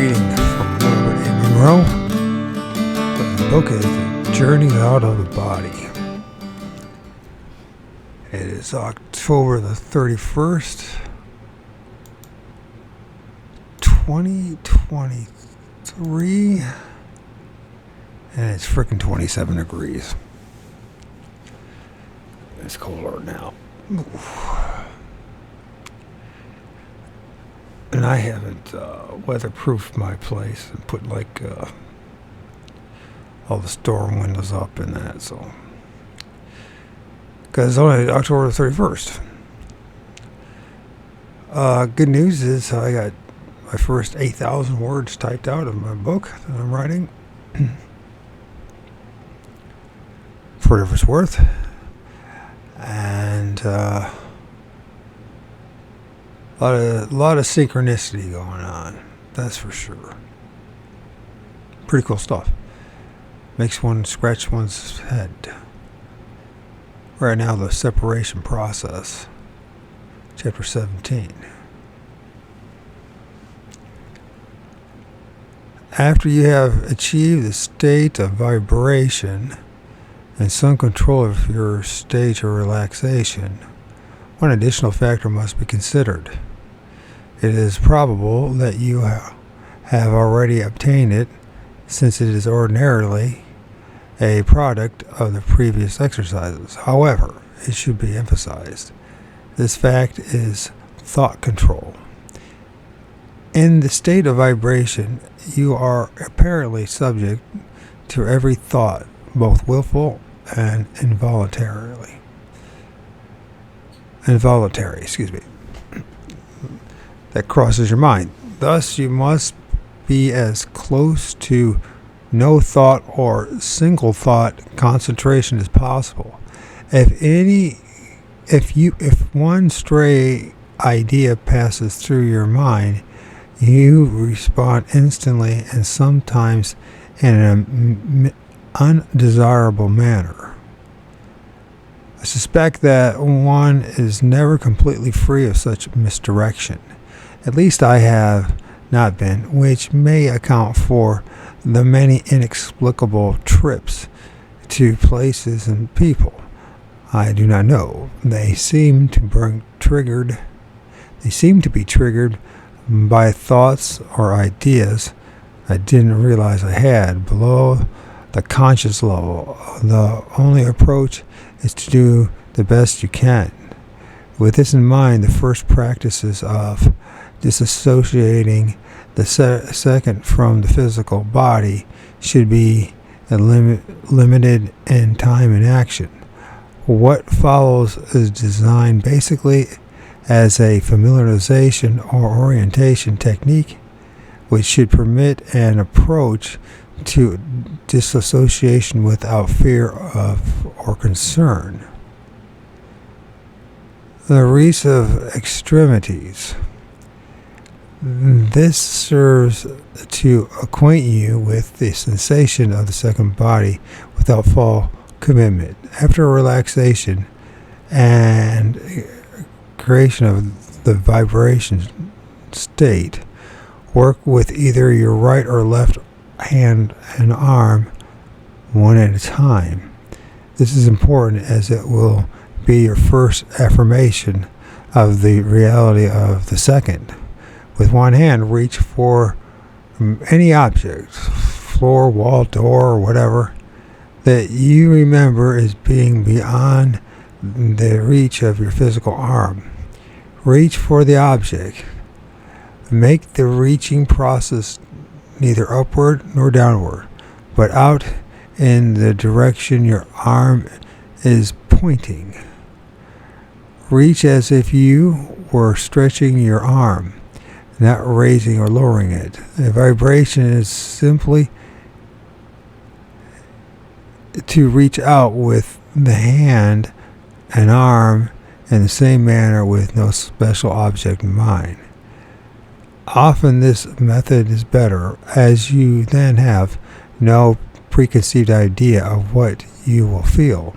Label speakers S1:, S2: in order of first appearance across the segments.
S1: reading from Monroe. The book is The Journey Out of the Body. It is October the 31st, 2023, and it's frickin' 27 degrees. It's colder now. And I haven't weatherproofed my place and put all the storm windows up and that, so. Because it's only October the 31st. Good news is I got my first 8,000 words typed out of my book that I'm writing. For whatever it's worth. And a lot of synchronicity going on, that's for sure. Pretty cool stuff. Makes one scratch one's head. Right now, the separation process, chapter 17. After you have achieved the state of vibration and some control of your state of relaxation, one additional factor must be considered. It is probable that you have already obtained it, since it is ordinarily a product of the previous exercises. However, it should be emphasized, this fact is thought control. In the state of vibration, you are apparently subject to every thought, both willful and involuntary, that crosses your mind. Thus, you must be as close to no thought or single thought concentration as possible. If one stray idea passes through your mind, you respond instantly and sometimes in an undesirable manner. I suspect that one is never completely free of such misdirection. At least I have not been, which may account for the many inexplicable trips to places and people I do not know. They seem to be triggered by thoughts or ideas I didn't realize I had below the conscious level. The only approach is to do the best you can. With this in mind, the first practices of disassociating the second from the physical body should be limited in time and action. What follows is designed basically as a familiarization or orientation technique, which should permit an approach to disassociation without fear of or concern. The reach of extremities. This serves to acquaint you with the sensation of the second body without full commitment. After relaxation and creation of the vibration state, work with either your right or left hand and arm one at a time. This is important as it will be your first affirmation of the reality of the second. With one hand, reach for any object, floor, wall, door, or whatever, that you remember as being beyond the reach of your physical arm. Reach for the object. Make the reaching process neither upward nor downward, but out in the direction your arm is pointing. Reach as if you were stretching your arm, not raising or lowering it. The vibration is simply to reach out with the hand and arm in the same manner with no special object in mind. Often this method is better, as you then have no preconceived idea of what you will feel.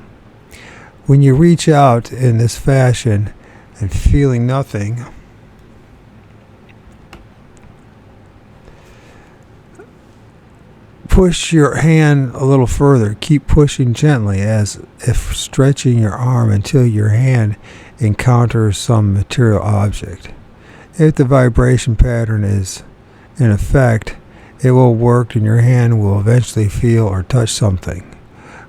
S1: When you reach out in this fashion and feeling nothing, push your hand a little further. Keep pushing gently as if stretching your arm until your hand encounters some material object. If the vibration pattern is in effect, it will work and your hand will eventually feel or touch something.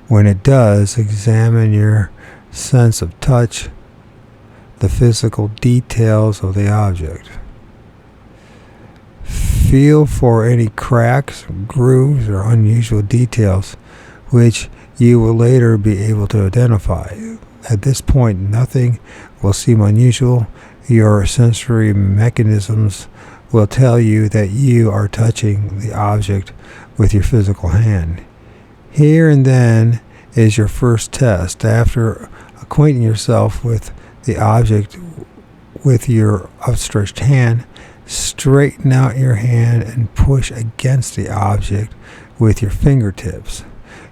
S1: When it does, examine your sense of touch, the physical details of the object. Feel for any cracks, grooves, or unusual details which you will later be able to identify. At this point, nothing will seem unusual. Your sensory mechanisms will tell you that you are touching the object with your physical hand. Here and then is your first test. After acquainting yourself with the object with your outstretched hand, straighten out your hand and push against the object with your fingertips.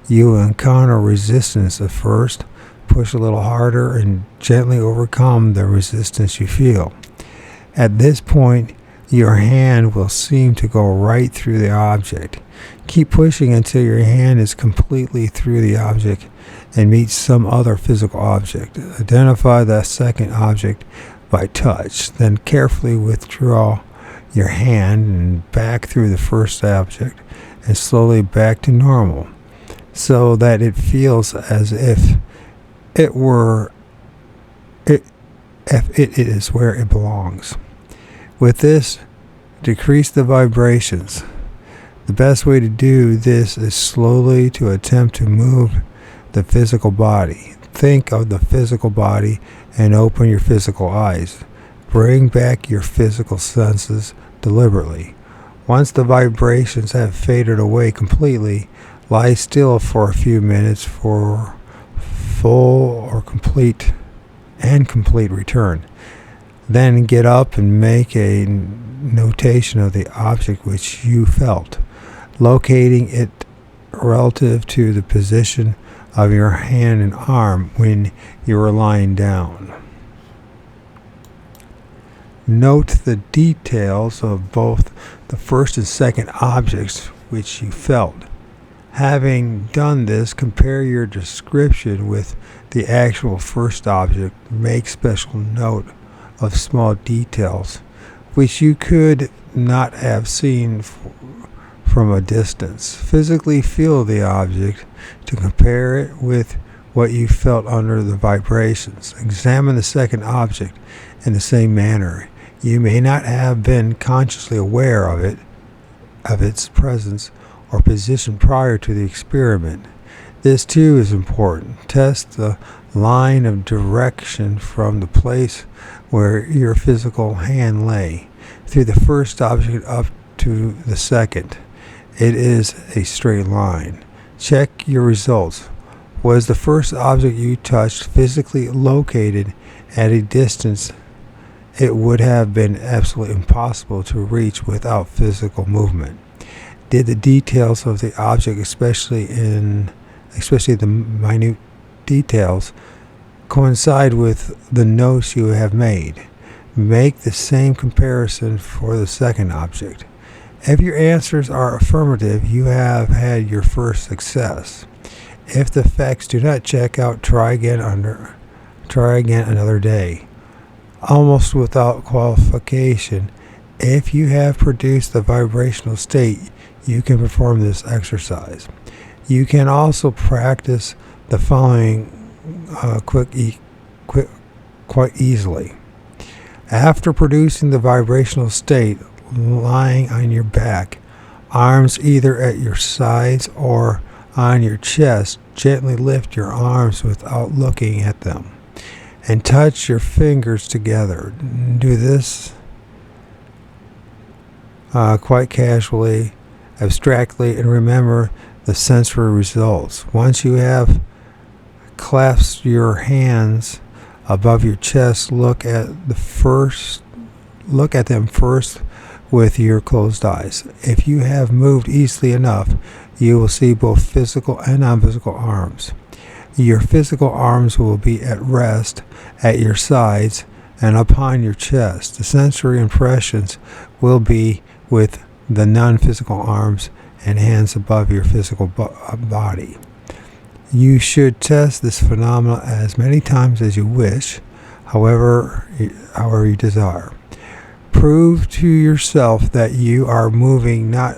S1: You will encounter resistance at first. Push a little harder and gently overcome the resistance you feel. At this point, your hand will seem to go right through the object. Keep pushing until your hand is completely through the object and meets some other physical object. Identify that second object by touch. Then carefully withdraw your hand and back through the first object and slowly back to normal, so that it feels as if it is where it belongs. With this, decrease the vibrations. The best way to do this is slowly to attempt to move the physical body. Think of the physical body and open your physical eyes. Bring back your physical senses deliberately. Once the vibrations have faded away completely, lie still for a few minutes for full or complete return. Then get up and make a notation of the object which you felt, locating it relative to the position of your hand and arm when you were lying down. Note the details of both the first and second objects which you felt. Having done this, compare your description with the actual first object. Make special note of small details which you could not have seen from a distance. Physically feel the object to compare it with what you felt under the vibrations. Examine the second object in the same manner. You may not have been consciously aware of its presence or position prior to the experiment. This too is important. Test the line of direction from the place where your physical hand lay through the first object up to the second. It is a straight line. Check your results. Was the first object you touched physically located at a distance it would have been absolutely impossible to reach without physical movement? Did the details of the object, especially the minute details, coincide with the notes you have made? Make the same comparison for the second object. If your answers are affirmative, you have had your first success. If the facts do not check out, try again another day. Almost without qualification, if you have produced the vibrational state, you can perform this exercise. You can also practice the following quite easily. After producing the vibrational state, lying on your back, arms either at your sides or on your chest, gently lift your arms without looking at them and touch your fingers together. Do this quite casually, abstractly, and remember the sensory results. Once you have clasped your hands above your chest, look at them first with your closed eyes. If you have moved easily enough, you will see both physical and non-physical arms. Your physical arms will be at rest at your sides and upon your chest. The sensory impressions will be with the non-physical arms and hands above your physical body. You should test this phenomenon as many times as you wish, however you desire. Prove to yourself that you are moving not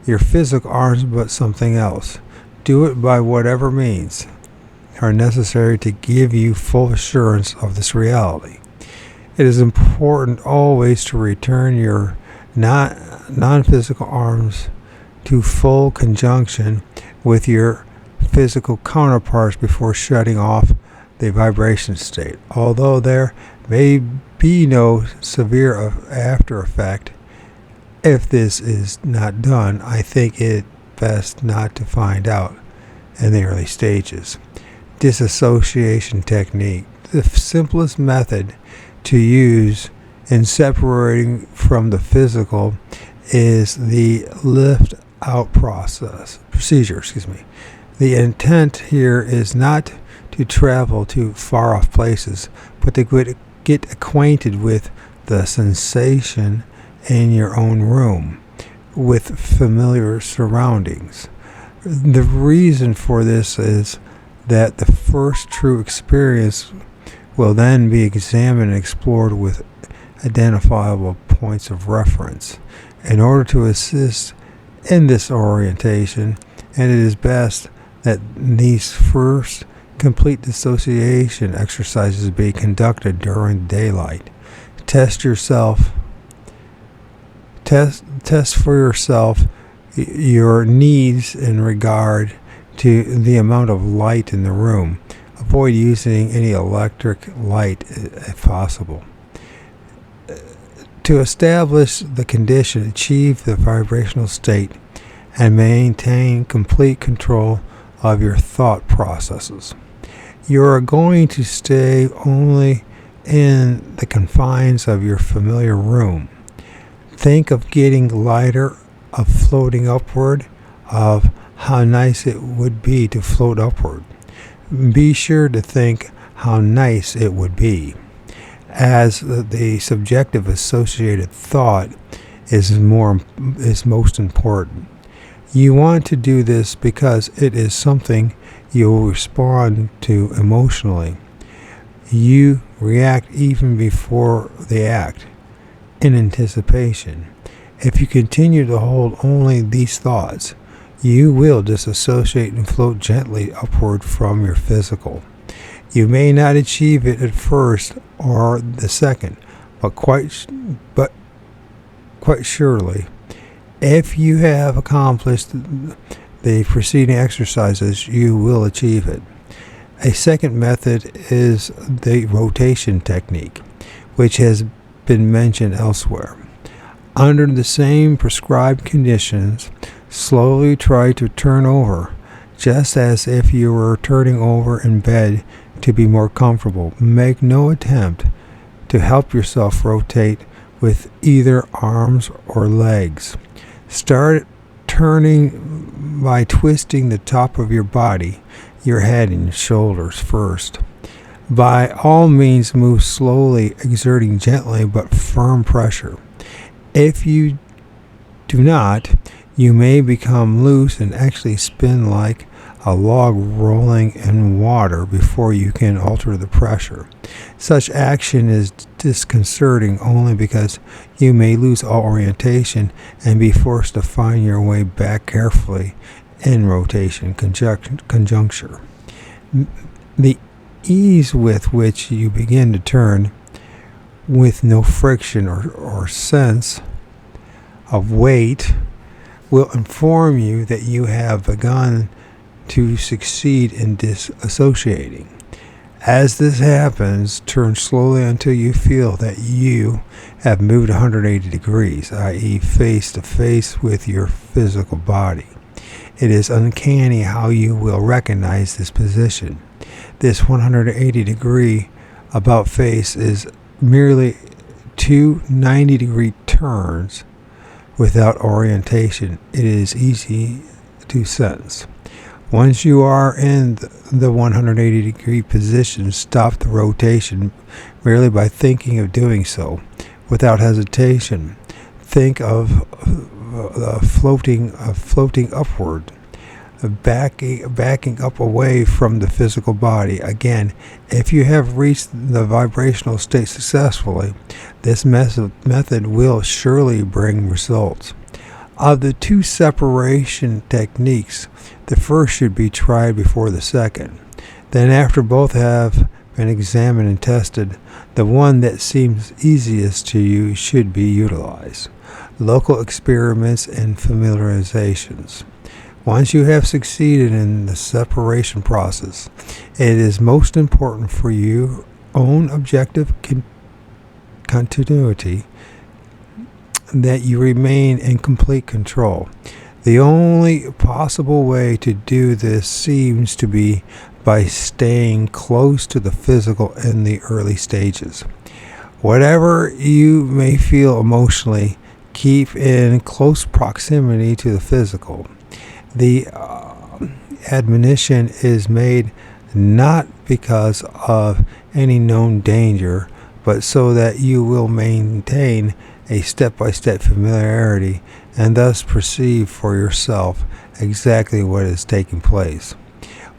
S1: your physical arms but something else. Do it by whatever means are necessary to give you full assurance of this reality. It is important always to return your non-physical arms to full conjunction with your physical counterparts before shutting off the vibration state. Although there may be no severe after effect if this is not done, I think it best not to find out in the early stages. Disassociation technique. The simplest method to use in separating from the physical is the lift out procedure. The intent here is not to travel to far off places, but to get acquainted with the sensation in your own room, with familiar surroundings. The reason for this is that the first true experience will then be examined and explored with identifiable points of reference. In order to assist in this orientation, and it is best that these first complete dissociation exercises be conducted during daylight. Test for yourself your needs in regard to the amount of light in the room. Avoid using any electric light if possible. To establish the condition, achieve the vibrational state, and maintain complete control of your thought processes. You are going to stay only in the confines of your familiar room. Think of getting lighter, of floating upward, of how nice it would be to float upward. Be sure to think how nice it would be, as the subjective associated thought is most important. You want to do this because it is something you will respond to emotionally. You react even before the act, in anticipation. If you continue to hold only these thoughts, you will disassociate and float gently upward from your physical. You may not achieve it at first or the second, but quite surely, if you have accomplished the preceding exercises, you will achieve it. A second method is the rotation technique, which has been mentioned elsewhere. Under the same prescribed conditions, slowly try to turn over, just as if you were turning over in bed to be more comfortable. Make no attempt to help yourself rotate with either arms or legs. Start turning by twisting the top of your body, your head and shoulders first. By all means, move slowly, exerting gently but firm pressure. If you do not, you may become loose and actually spin like a log rolling in water before you can alter the pressure. Such action is disconcerting only because you may lose all orientation and be forced to find your way back carefully in rotation conjuncture. The ease with which you begin to turn, with no friction or sense of weight, will inform you that you have begun to succeed in disassociating. As this happens, turn slowly until you feel that you have moved 180 degrees, i.e. face to face with your physical body. It is uncanny how you will recognize this position. This 180 degree about face is merely two 90-degree turns without orientation. It is easy to sense. Once you are in the 180-degree position, stop the rotation merely by thinking of doing so without hesitation. Think of floating upward, backing up away from the physical body. Again, if you have reached the vibrational state successfully, this method will surely bring results. Of the two separation techniques, the first should be tried before the second. Then, after both have been examined and tested, the one that seems easiest to you should be utilized. Local experiments and familiarizations. Once you have succeeded in the separation process, it is most important for your own objective continuity that you remain in complete control. The only possible way to do this seems to be by staying close to the physical in the early stages. Whatever you may feel emotionally, keep in close proximity to the physical. The admonition is made not because of any known danger, but so that you will maintain a step-by-step familiarity and thus perceive for yourself exactly what is taking place.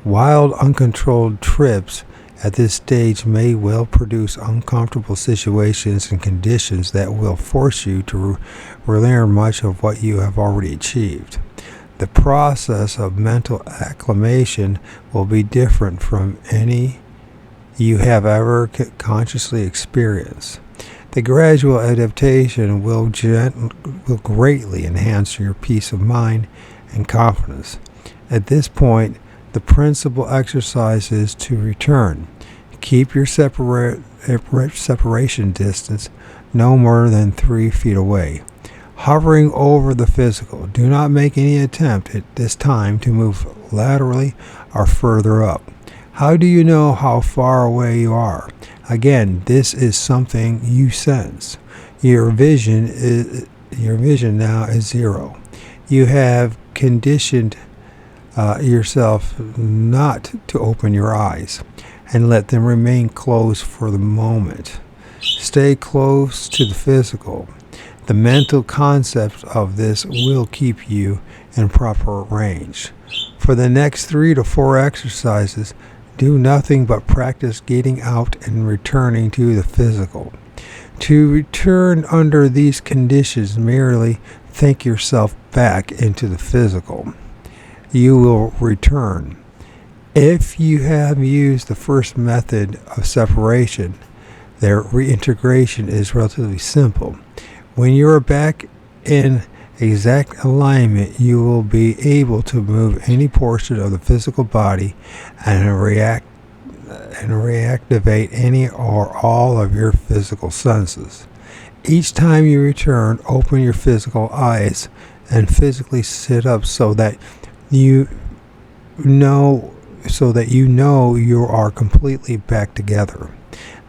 S1: Wild, uncontrolled trips at this stage may well produce uncomfortable situations and conditions that will force you to relearn much of what you have already achieved. The process of mental acclimation will be different from any you have ever consciously experienced. The gradual adaptation will greatly enhance your peace of mind and confidence. At this point, the principal exercise is to return. Keep your separation distance no more than 3 feet away. Hovering over the physical, do not make any attempt at this time to move laterally or further up. How do you know how far away you are? Again, this is something you sense. Your vision now is zero. You have conditioned yourself not to open your eyes and let them remain closed for the moment. Stay close to the physical. The mental concept of this will keep you in proper range. For the next 3 to 4 exercises, do nothing but practice getting out and returning to the physical. To return under these conditions, merely think yourself back into the physical. You will return. If you have used the first method of separation, their reintegration is relatively simple. When you are back in exact alignment, you will be able to move any portion of the physical body and reactivate any or all of your physical senses. Each time you return, open your physical eyes and physically sit up so that you know you are completely back together.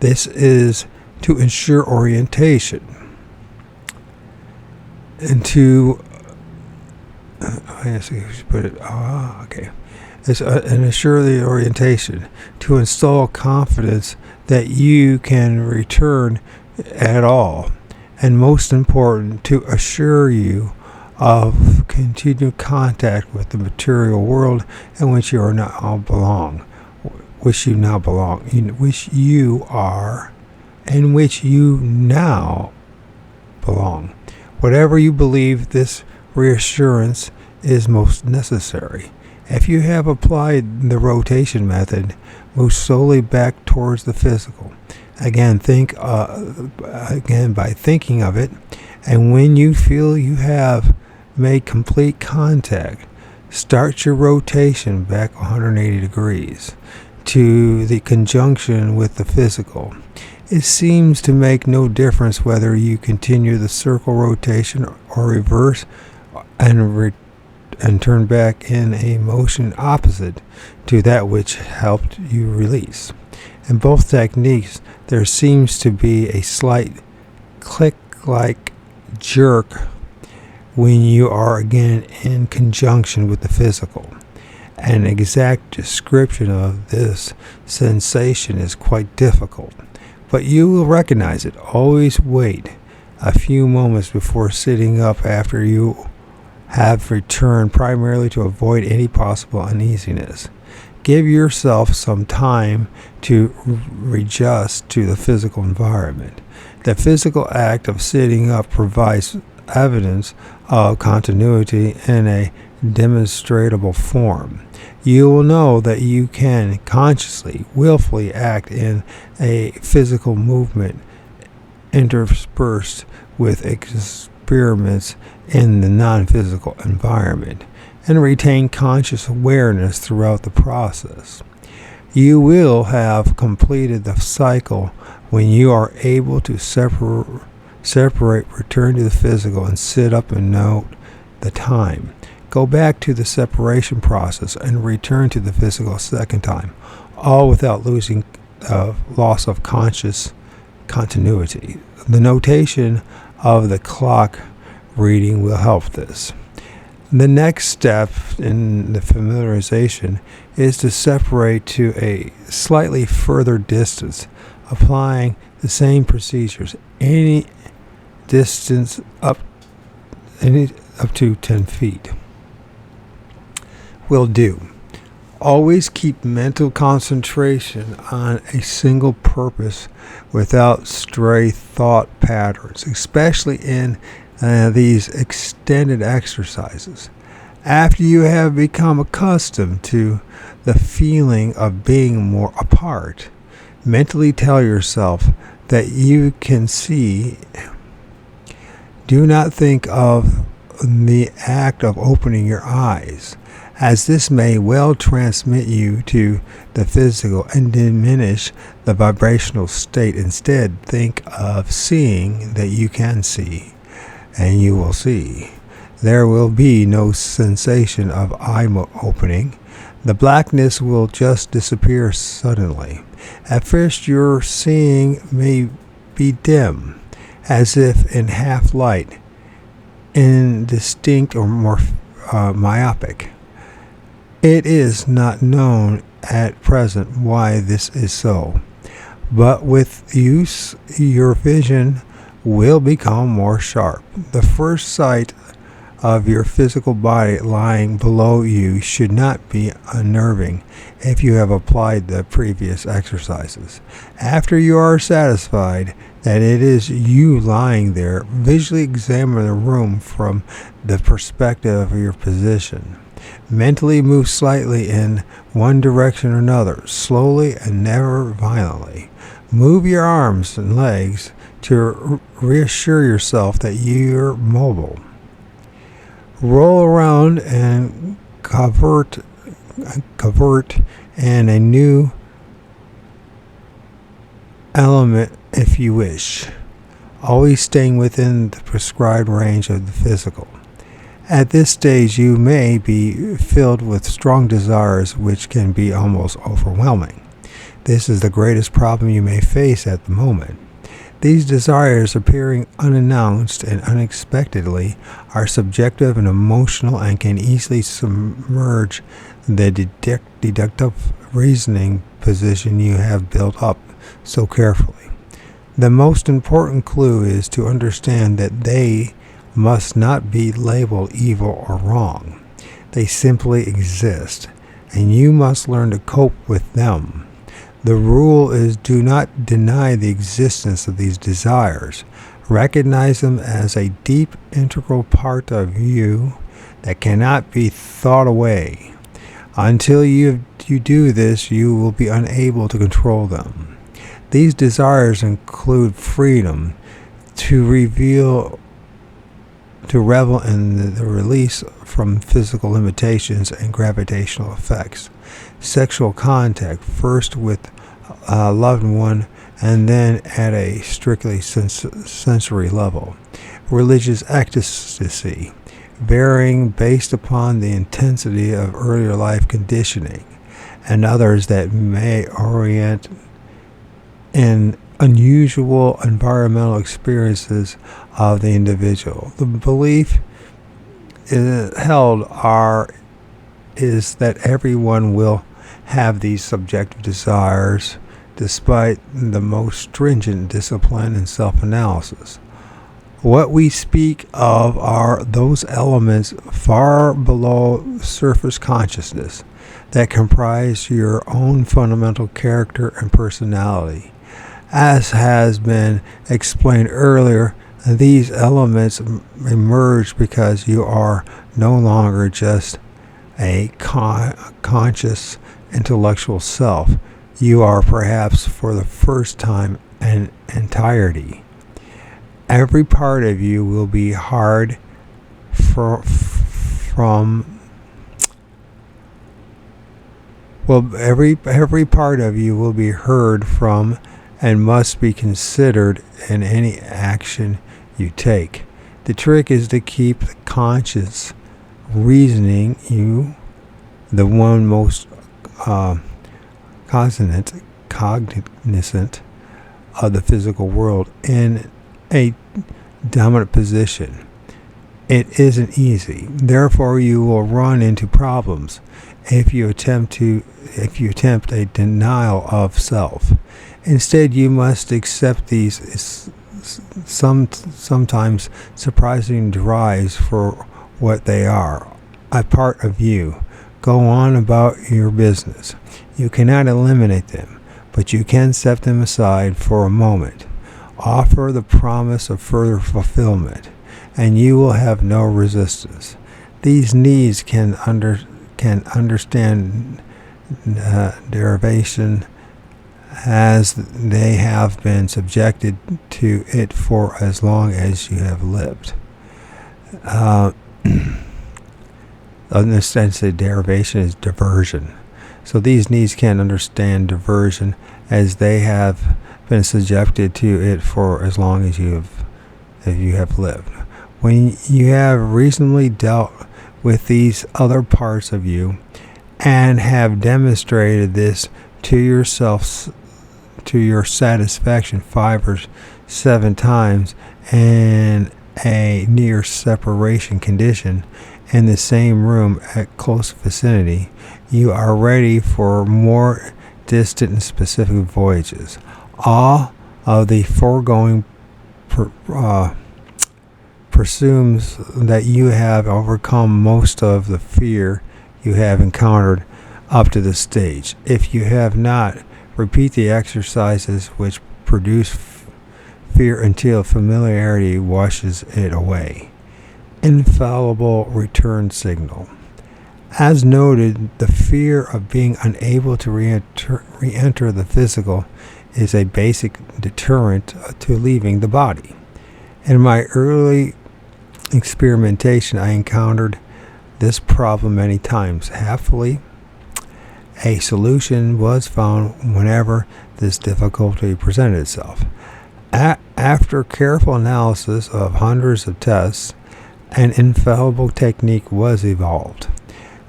S1: This is to ensure orientation. And to and assure the orientation, to install confidence that you can return at all, and most important, to assure you of continued contact with the material world in which you now belong, Whatever you believe, this reassurance is most necessary. If you have applied the rotation method, move slowly back towards the physical. Again, by thinking of it, and when you feel you have made complete contact, start your rotation back 180 degrees to the conjunction with the physical. It seems to make no difference whether you continue the circle rotation or reverse and turn back in a motion opposite to that which helped you release. In both techniques, there seems to be a slight click-like jerk when you are again in conjunction with the physical. An exact description of this sensation is quite difficult, but you will recognize it. Always wait a few moments before sitting up after you have returned primarily to avoid any possible uneasiness. Give yourself some time to readjust to the physical environment. The physical act of sitting up provides evidence of continuity in a demonstrable form. You will know that you can consciously, willfully act in a physical movement interspersed with experiments in the non-physical environment, and retain conscious awareness throughout the process. You will have completed the cycle when you are able to separate, return to the physical, and sit up and note the time. Go back to the separation process and return to the physical a second time, all without losing loss of conscious continuity. The notation of the clock reading will help this. The next step in the familiarization is to separate to a slightly further distance, applying the same procedures. Any distance up to 10 feet will do. Always keep mental concentration on a single purpose without stray thought patterns, especially in these extended exercises. After you have become accustomed to the feeling of being more apart, mentally tell yourself that you can see. Do not think of the act of opening your eyes, as this may well transmit you to the physical and diminish the vibrational state. Instead, think of seeing that you can see, and you will see. There will be no sensation of eye opening. The blackness will just disappear suddenly. At first, your seeing may be dim, as if in half light, indistinct or more myopic. It is not known at present why this is so, but with use your vision will become more sharp. The first sight of your physical body lying below you should not be unnerving if you have applied the previous exercises. After you are satisfied that it is you lying there, visually examine the room from the perspective of your position. Mentally move slightly in one direction or another, slowly and never violently. Move your arms and legs to reassure yourself that you're mobile. Roll around and cavort in a new element if you wish, always staying within the prescribed range of the physical. At this stage, you may be filled with strong desires which can be almost overwhelming. This is the greatest problem you may face at the moment. These desires, appearing unannounced and unexpectedly, are subjective and emotional and can easily submerge the deductive reasoning position you have built up so carefully. The most important clue is to understand that they must not be labeled evil or wrong. They simply exist, and you must learn to cope with them. The rule is, do not deny the existence of these desires. Recognize them as a deep, integral part of you that cannot be thought away. Until you do this, you will be unable to control them. These desires include freedom to revel in the release from physical limitations and gravitational effects, sexual contact, first with a loved one and then at a strictly sensory level, religious ecstasy, varying based upon the intensity of earlier life conditioning, and others that may orient in unusual environmental experiences of the individual. The belief held is that everyone will have these subjective desires despite the most stringent discipline and self-analysis. What we speak of are those elements far below surface consciousness that comprise your own fundamental character and personality. As has been explained earlier, these elements emerge because you are no longer just a conscious intellectual self. You are perhaps for the first time an entirety. Every part of you will be heard every part of you will be heard from and must be considered in any action you take. The trick is to keep the conscious reasoning you, the one most cognizant of the physical world, in a dominant position. It isn't easy. Therefore, you will run into problems if you attempt a denial of self. Instead, you must accept these sometimes surprising drives for what they are, a part of you. Go on about your business. You cannot eliminate them, but you can set them aside for a moment. Offer the promise of further fulfillment, and you will have no resistance. These needs can understand derivation, as they have been subjected to it for as long as you have lived. In the sense that derivation is diversion. So these needs can understand diversion, as they have been subjected to it for as long as you have lived. When you have reasonably dealt with these other parts of you and have demonstrated this to yourself to your satisfaction 5 or 7 times in a near separation condition in the same room at close vicinity, you are ready for more distant and specific voyages. All of the foregoing presumes that you have overcome most of the fear you have encountered up to this stage. If you have not, repeat the exercises which produce fear until familiarity washes it away. Infallible return signal. As noted, the fear of being unable to re-enter the physical is a basic deterrent to leaving the body. In my early experimentation, I encountered this problem many times. Happily, a solution was found whenever this difficulty presented itself. After careful analysis of hundreds of tests, an infallible technique was evolved.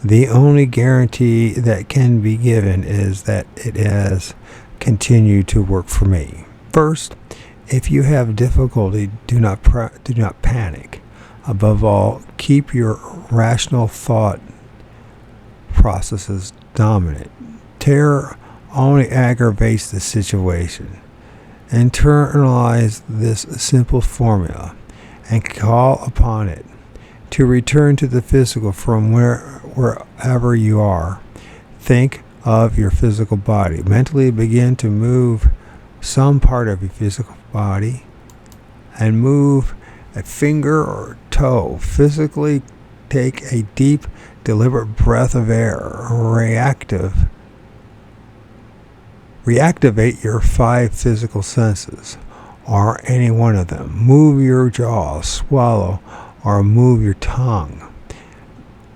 S1: The only guarantee that can be given is that it has continued to work for me. First, if you have difficulty, do not panic. Above all, keep your rational thought processes dominant. Terror only aggravates the situation. Internalize this simple formula and call upon it to return to the physical from wherever you are. Think of your physical body. Mentally begin to move some part of your physical body and move a finger or toe. Physically take a deep, deliberate breath of air. Reactivate your 5 physical senses, or any one of them. Move your jaw, swallow, or move your tongue.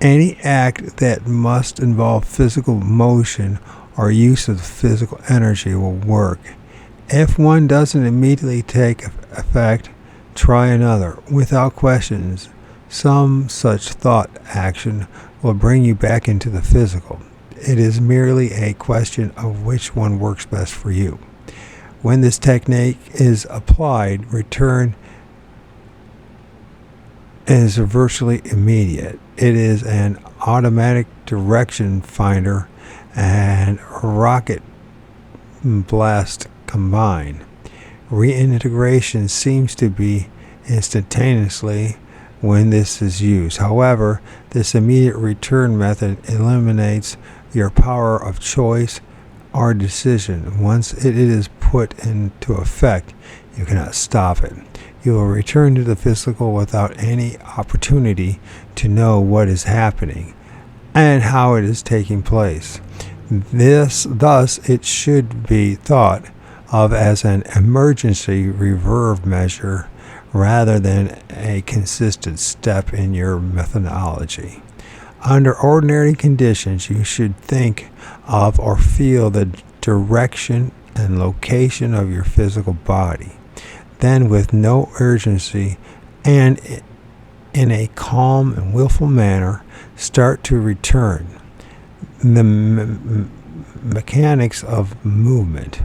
S1: Any act that must involve physical motion or use of physical energy will work. If one doesn't immediately take effect, try another. Without questions, some such thought action will bring you back into the physical. It is merely a question of which one works best for you. When this technique is applied, return is virtually immediate. It is an automatic direction finder and rocket blast combined. Reintegration seems to be instantaneously when this is used. However, this immediate return method eliminates your power of choice or decision. Once it is put into effect, you cannot stop it. You will return to the physical without any opportunity to know what is happening and how it is taking place. Thus, it should be thought of as an emergency reserve measure rather than a consistent step in your methodology. Under ordinary conditions, you should think of or feel the direction and location of your physical body. Then, with no urgency and in a calm and willful manner, start to return the mechanics of movement.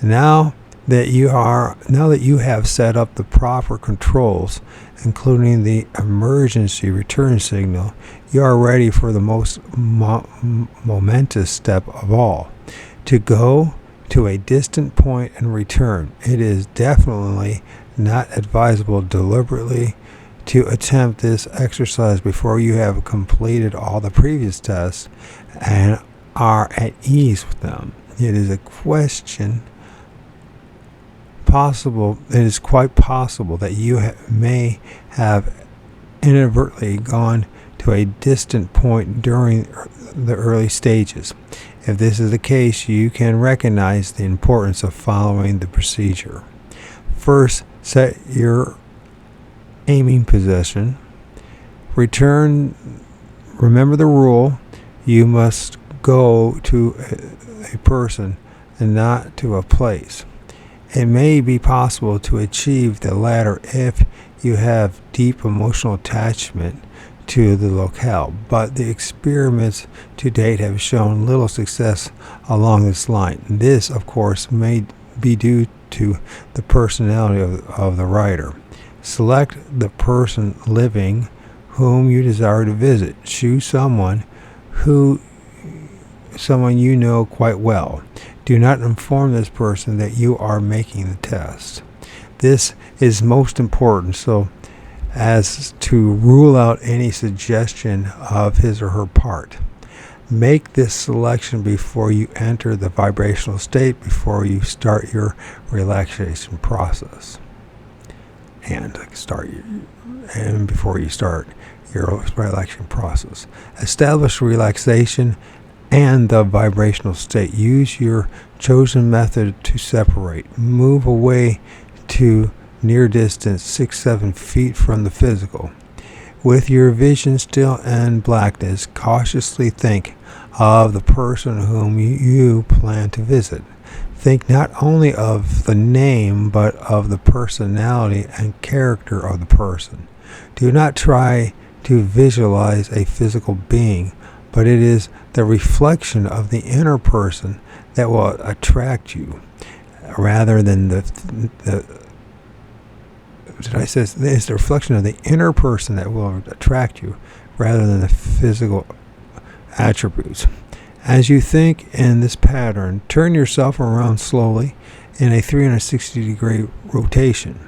S1: Now that you have set up the proper controls, including the emergency return signal, you are ready for the most momentous step of all, to go to a distant point and return. It is definitely not advisable deliberately to attempt this exercise before you have completed all the previous tests and are at ease with them. It is quite possible that you may have inadvertently gone to a distant point during the early stages. If this is the case, you can recognize the importance of following the procedure. First, set your aiming position. Remember the rule: you must go to a person and not to a place. It may be possible to achieve the latter if you have deep emotional attachment to the locale, but the experiments to date have shown little success along this line. This, of course, may be due to the personality of the writer. Select the person living whom you desire to visit. Choose someone you know quite well. Do not inform this person that you are making the test. This is most important so as to rule out any suggestion of his or her part. Make this selection before you enter the vibrational state, before you start your relaxation process. Before you start your relaxation process. Establish relaxation and the vibrational state. Use your chosen method to separate. Move away to near distance 6-7 feet from the physical. With your vision still in blackness, cautiously think of the person whom you plan to visit. Think not only of the name, but of the personality and character of the person. Do not try to visualize a physical being, but it is the reflection of the inner person that will attract you, rather than it's the reflection of the inner person that will attract you, rather than the physical attributes. As you think in this pattern, turn yourself around slowly in a 360-degree rotation.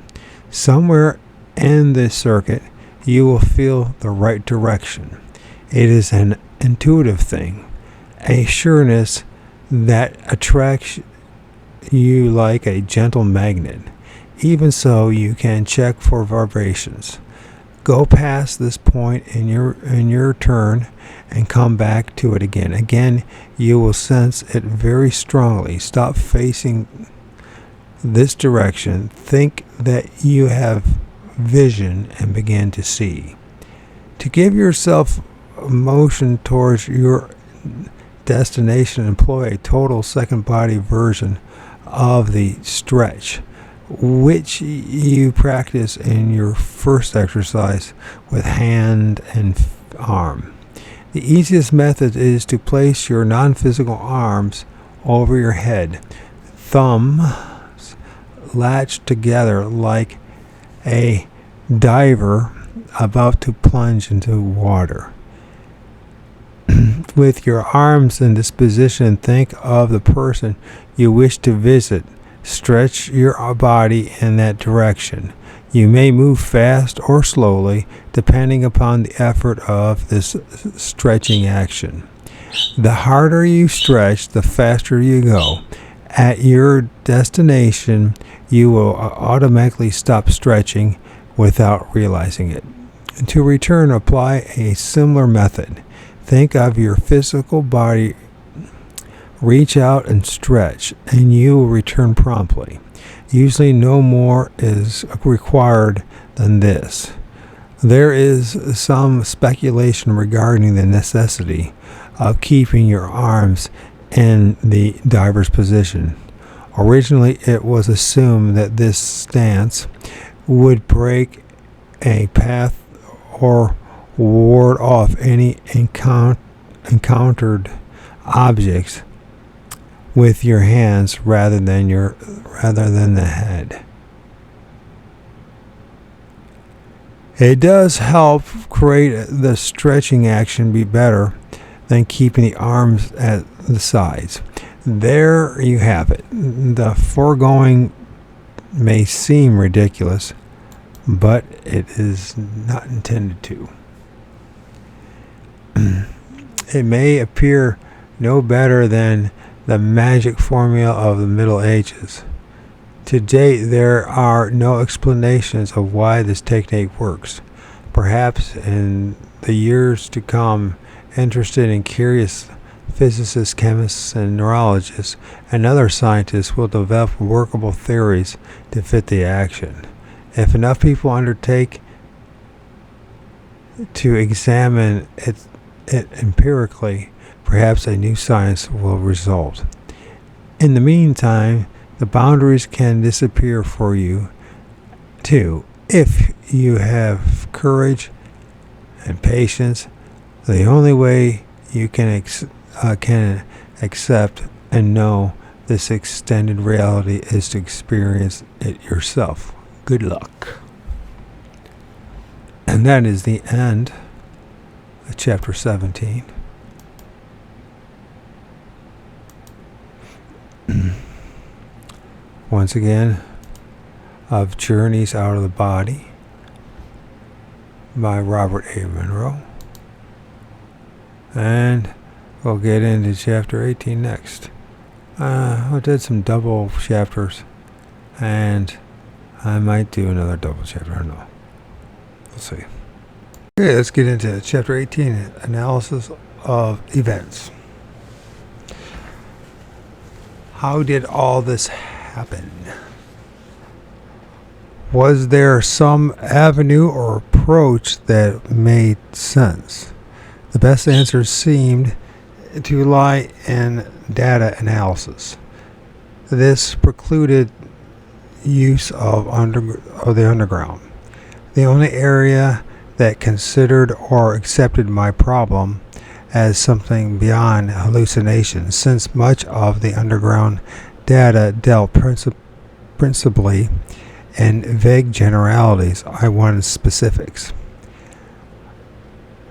S1: Somewhere in this circuit, you will feel the right direction. It is an intuitive thing, a sureness that attracts you like a gentle magnet. Even so, you can check for vibrations. Go past this point in your turn and come back to it again. Again, you will sense it very strongly. Stop facing this direction. Think that you have vision and begin to see. To give yourself motion towards your destination, employ a total second body version of the stretch, which you practice in your first exercise with hand and arm. The easiest method is to place your non-physical arms over your head, thumbs latched together like a diver about to plunge into water. With your arms in this position, think of the person you wish to visit. Stretch your body in that direction. You may move fast or slowly, depending upon the effort of this stretching action. The harder you stretch, the faster you go. At your destination, you will automatically stop stretching without realizing it. To return, apply a similar method. Think of your physical body, reach out and stretch, and you will return promptly. Usually no more is required than this. There is some speculation regarding the necessity of keeping your arms in the diver's position. Originally, it was assumed that this stance would break a path or ward off any encountered objects with your hands rather than the head. It does help create the stretching action be better than keeping the arms at the sides. There you have it. The foregoing may seem ridiculous, but it is not intended to. It may appear no better than the magic formula of the Middle Ages. To date, there are no explanations of why this technique works. Perhaps in the years to come, interested and curious physicists, chemists, and neurologists, and other scientists will develop workable theories to fit the action. If enough people undertake to examine it empirically, perhaps a new science will result. In the meantime, the boundaries can disappear for you too, if you have courage and patience. The only way you can accept and know this extended reality is to experience it yourself. Good luck. And that is the end of chapter 17. Once again, of Journeys Out of the Body by Robert A. Monroe. And we'll get into chapter 18 next. I did some double chapters, and I might do another double chapter. I don't know. We'll see. Okay, let's get into chapter 18, analysis of events. How did all this happen? Was there some avenue or approach that made sense? The best answer seemed to lie in data analysis. This precluded use of the underground. The only area that considered or accepted my problem as something beyond hallucination, since much of the underground data dealt principally in vague generalities. I wanted specifics.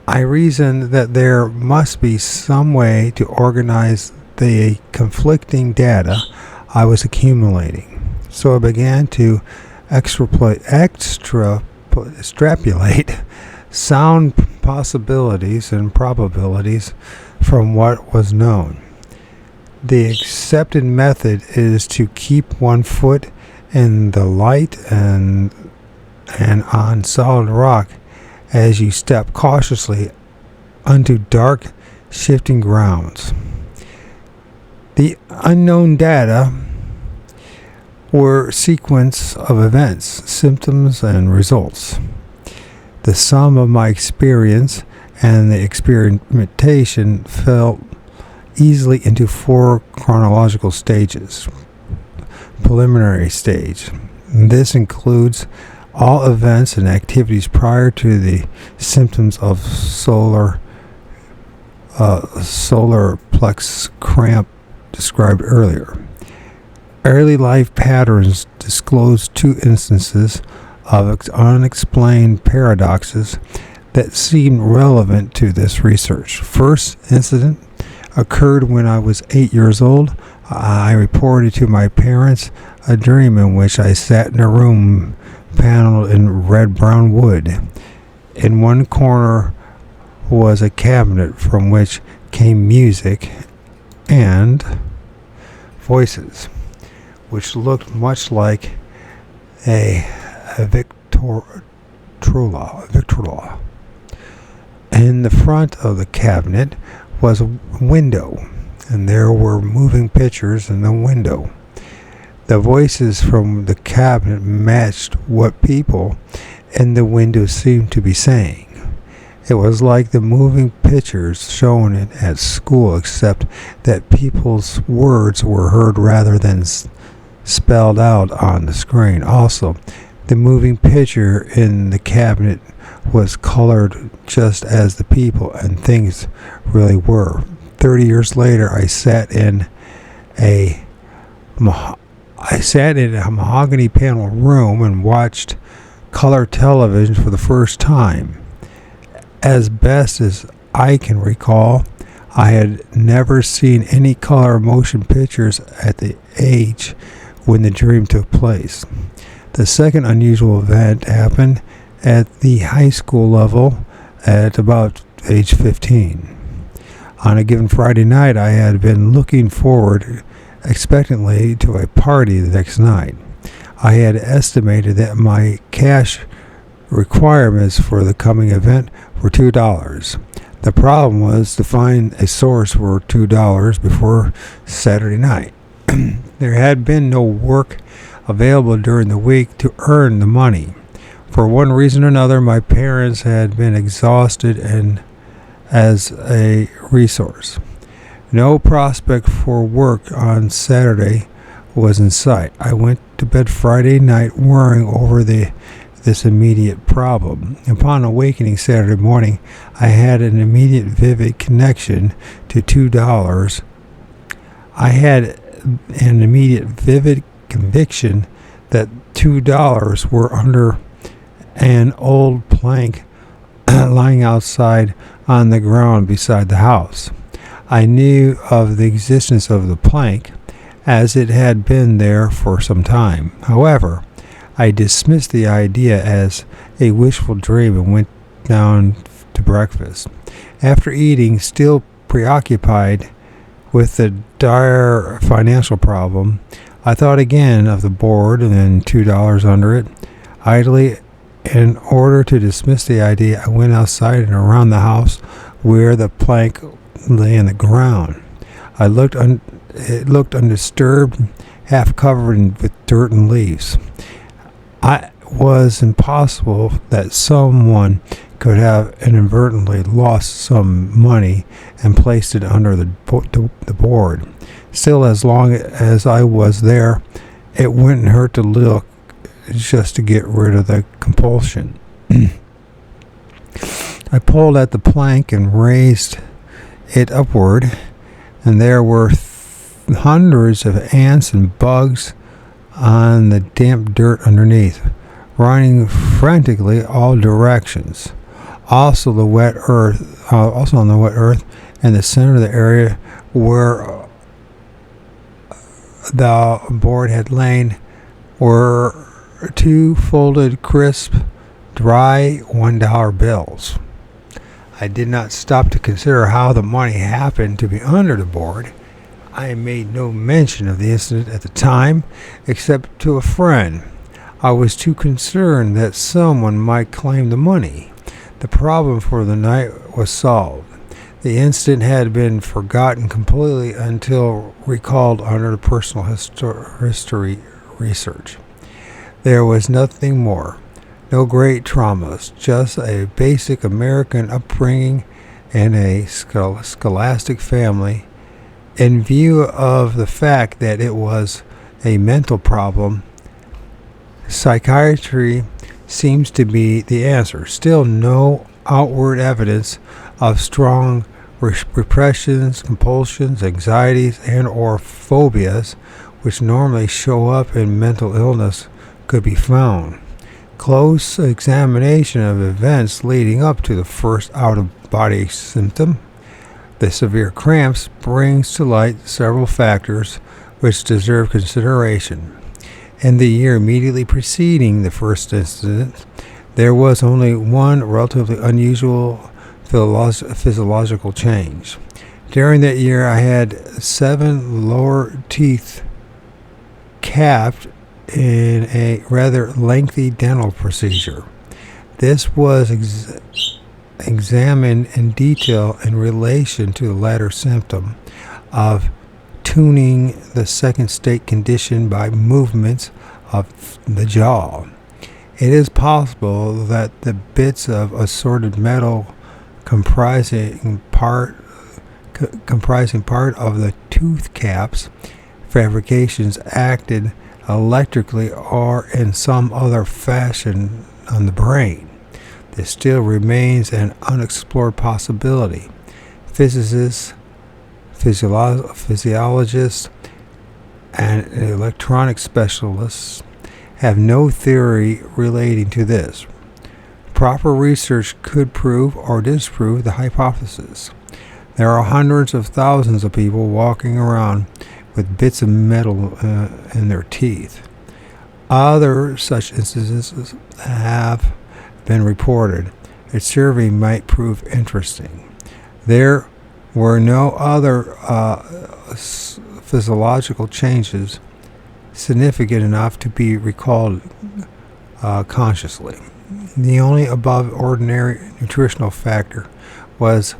S1: I reasoned that there must be some way to organize the conflicting data I was accumulating. So I began to extrapolate sound possibilities and probabilities from what was known. The accepted method is to keep one foot in the light and on solid rock as you step cautiously onto dark, shifting grounds. The unknown data were sequence of events, symptoms, and results. The sum of my experience and the experimentation fell easily into 4 chronological stages. Preliminary stage. This includes all events and activities prior to the symptoms of solar plex cramp described earlier. Early life patterns disclose 2 instances of unexplained paradoxes that seemed relevant to this research. First incident occurred when I was 8 years old. I reported to my parents a dream in which I sat in a room paneled in red-brown wood. In one corner was a cabinet from which came music and voices, which looked much like a Victrola. In the front of the cabinet was a window, and there were moving pictures in the window. The voices from the cabinet matched what people in the window seemed to be saying. It was like the moving pictures shown at school, except that people's words were heard rather than spelled out on the screen. Also, the moving picture in the cabinet was colored just as the people and things really were. 30 years later, I sat in a mahogany panel room and watched color television for the first time. As best as I can recall, I had never seen any color motion pictures at the age when the dream took place. The second unusual event happened at the high school level at about age 15. On a given Friday night, I had been looking forward expectantly to a party the next night. I had estimated that my cash requirements for the coming event were $2. The problem was to find a source for $2 before Saturday night. There had been no work available during the week to earn the money. For one reason or another, my parents had been exhausted and as a resource. No prospect for work on Saturday was in sight. I went to bed Friday night worrying over this immediate problem. Upon awakening Saturday morning, I had an immediate vivid connection to $2. I had an immediate vivid conviction that $2 were under an old plank lying outside on the ground beside the house. I knew of the existence of the plank, as it had been there for some time. However, I dismissed the idea as a wishful dream and went down to breakfast. After eating, still preoccupied with the dire financial problem, I thought again of the board and then $2 under it. Idly, in order to dismiss the idea, I went outside and around the house where the plank lay on the ground. It looked undisturbed, half covered with dirt and leaves. It was impossible that someone could have inadvertently lost some money and placed it under the board. Still, as long as I was there, it wouldn't hurt to look just to get rid of the compulsion. I pulled at the plank and raised it upward, and there were hundreds of ants and bugs on the damp dirt underneath, running frantically all directions. Also on the wet earth in the center of the area where the board had lain were two folded, crisp, dry $1 bills. I did not stop to consider how the money happened to be under the board. I made no mention of the incident at the time, except to a friend. I was too concerned that someone might claim the money. The problem for the night was solved. The incident had been forgotten completely until recalled under the personal history research. There was nothing more. No great traumas, just a basic American upbringing and a scholastic family. In view of the fact that it was a mental problem, psychiatry seems to be the answer. Still, no outward evidence of strong repressions, compulsions, anxieties, and or phobias, which normally show up in mental illness, could be found. Close examination of events leading up to the first out-of-body symptom, the severe cramps, brings to light several factors which deserve consideration. In the year immediately preceding the first incident, there was only one relatively unusual physiological change. During that year, I had 7 lower teeth capped in a rather lengthy dental procedure. This was examined in detail in relation to the latter symptom of tuning the second state condition by movements of the jaw. It is possible that the bits of assorted metal comprising part of the tooth caps fabrications acted electrically or in some other fashion on the brain. This still remains an unexplored possibility. Physicists, physiologists, and electronic specialists have no theory relating to this. Proper research could prove or disprove the hypothesis. There are hundreds of thousands of people walking around with bits of metal in their teeth. Other such instances have been reported. A survey might prove interesting. There were no other physiological changes significant enough to be recalled consciously. The only above ordinary nutritional factor was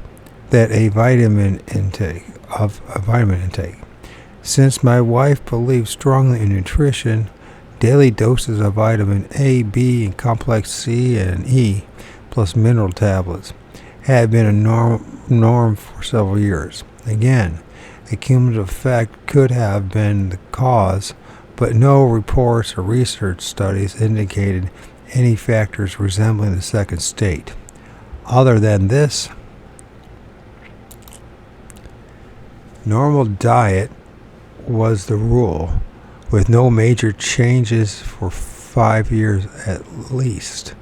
S1: that a vitamin intake. Since my wife believed strongly in nutrition, daily doses of vitamin A, B, and complex C and E, plus mineral tablets, had been a norm for several years. Again, a cumulative effect could have been the cause, but no reports or research studies indicated any factors resembling the second state. Other than this, normal diet was the rule, with no major changes for 5 years at least.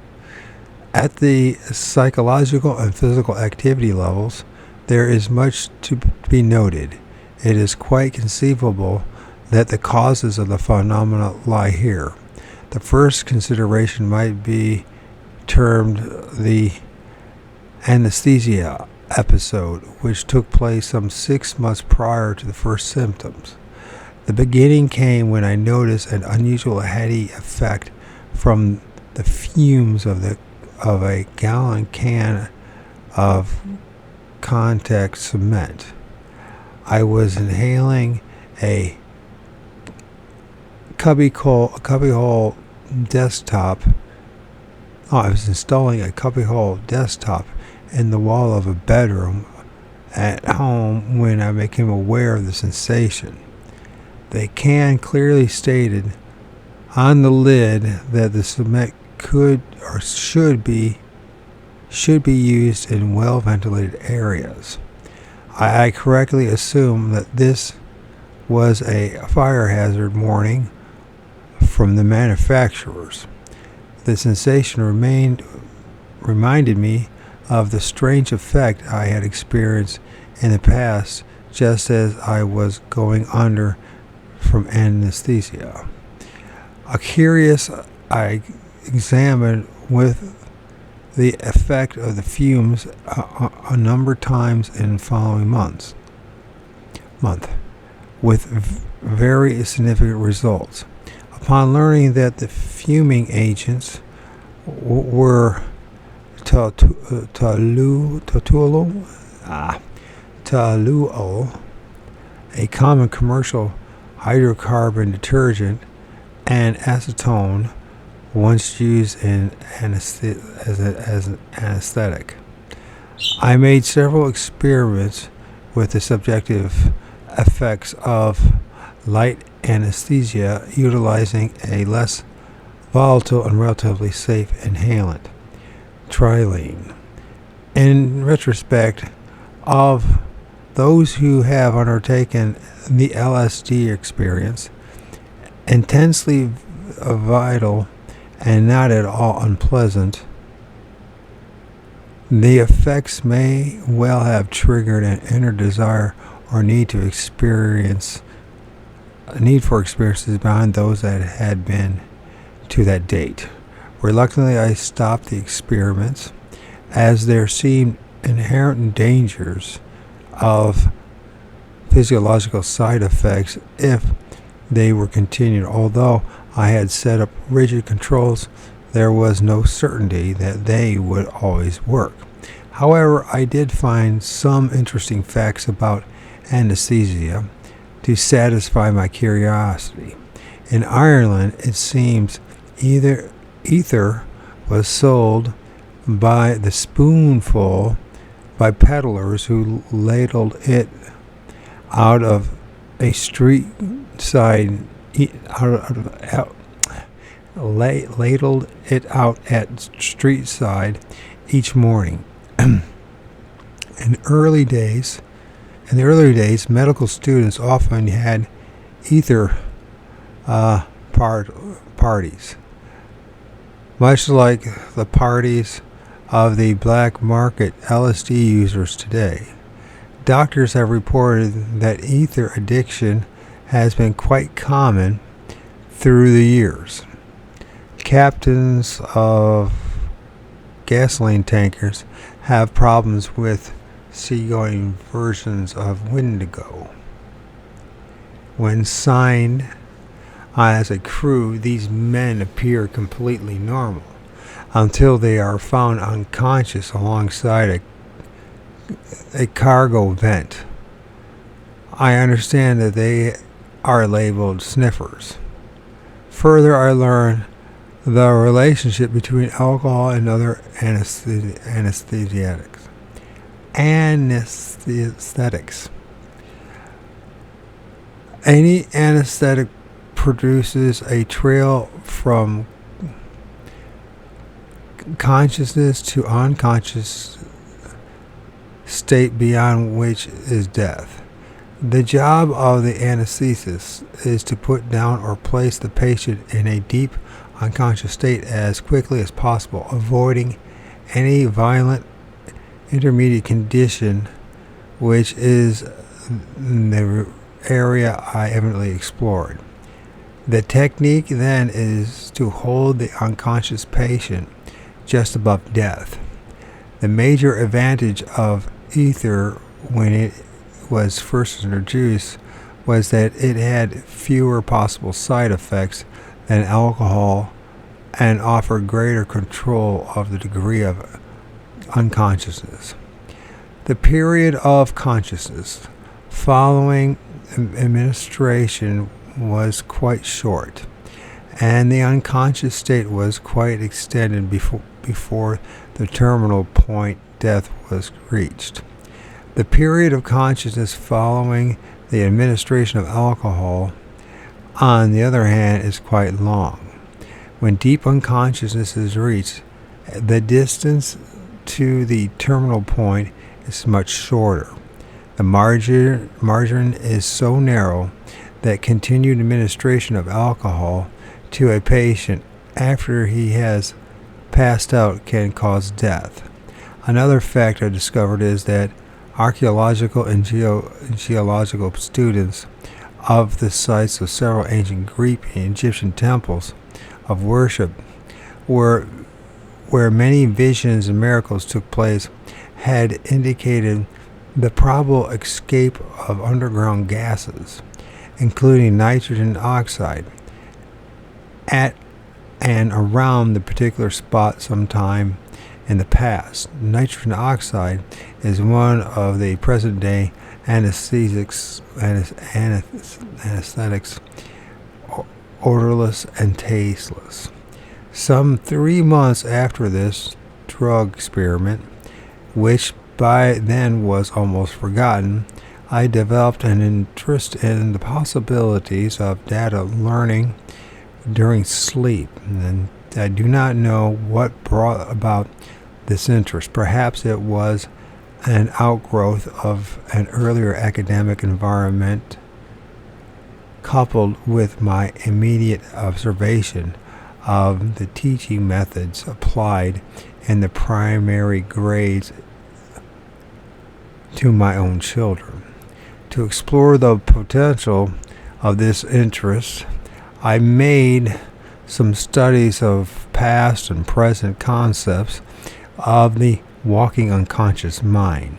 S1: At the psychological and physical activity levels, there is much to be noted. It is quite conceivable that the causes of the phenomena lie here. The first consideration might be termed the anesthesia episode, which took place some 6 months prior to the first symptoms. The beginning came when I noticed an unusual heady effect from the fumes of a gallon can of contact cement. I was inhaling a cubbyhole desktop. I was installing a cubbyhole desktop in the wall of a bedroom at home when I became aware of the sensation. The can clearly stated on the lid that the cement could or should be used in well-ventilated areas. I correctly assumed that this was a fire hazard warning from the manufacturers. The sensation reminded me of the strange effect I had experienced in the past just as I was going under from anesthesia. Curious, I examined with the effect of the fumes a number of times in following month, with very significant results. Upon learning that the fuming agents were toluol, a common commercial hydrocarbon detergent, and acetone, once used as an anesthetic. I made several experiments with the subjective effects of light anesthesia utilizing a less volatile and relatively safe inhalant, trilene. In retrospect, of those who have undertaken the LSD experience, intensely vital and not at all unpleasant, the effects may well have triggered an inner desire or need to experience a need for experiences beyond those that had been to that date. Reluctantly, I stopped the experiments as there seemed inherent dangers of physiological side effects if they were continued. Although I had set up rigid controls, there was no certainty that they would always work. However, I did find some interesting facts about anesthesia to satisfy my curiosity. In Ireland, it seems ether was sold by the spoonful by peddlers who ladled it out of a street side ladled it out at street side each morning. In the early days, medical students often had ether parties, much like the parties of the black market LSD users today. Doctors have reported that ether addiction has been quite common through the years. Captains of gasoline tankers have problems with seagoing versions of Wendigo. When signed as a crew, these men appear completely normal until they are found unconscious alongside a cargo vent. I understand that they are labeled sniffers. Further, I learned the relationship between alcohol and other anesthetics. Any anesthetic produces a trail from consciousness to unconscious state beyond which is death. The job of the anesthetist is to put down or place the patient in a deep unconscious state as quickly as possible, avoiding any violent intermediate condition, which is the area I evidently explored. The technique then is to hold the unconscious patient just above death. The major advantage of ether when it was first introduced was that it had fewer possible side effects than alcohol and offered greater control of the degree of unconsciousness. The period of consciousness following administration was quite short, and the unconscious state was quite extended before the terminal point death was reached. The period of consciousness following the administration of alcohol, on the other hand, is quite long. When deep unconsciousness is reached, the distance to the terminal point is much shorter. The margin is so narrow that continued administration of alcohol to a patient after he has passed out can cause death. Another fact I discovered is that archaeological and geological students of the sites of several ancient Greek and Egyptian temples of worship where many visions and miracles took place had indicated the probable escape of underground gases, including nitrogen oxide, at and around the particular spot sometime in the past. Nitrogen oxide is one of the present-day anesthetics, odorless and tasteless. Some 3 months after this drug experiment, which by then was almost forgotten, I developed an interest in the possibilities of data learning during sleep, and I do not know what brought about this interest. Perhaps it was an outgrowth of an earlier academic environment coupled with my immediate observation of the teaching methods applied in the primary grades to my own children. To explore the potential of this interest, I made some studies of past and present concepts of the walking unconscious mind.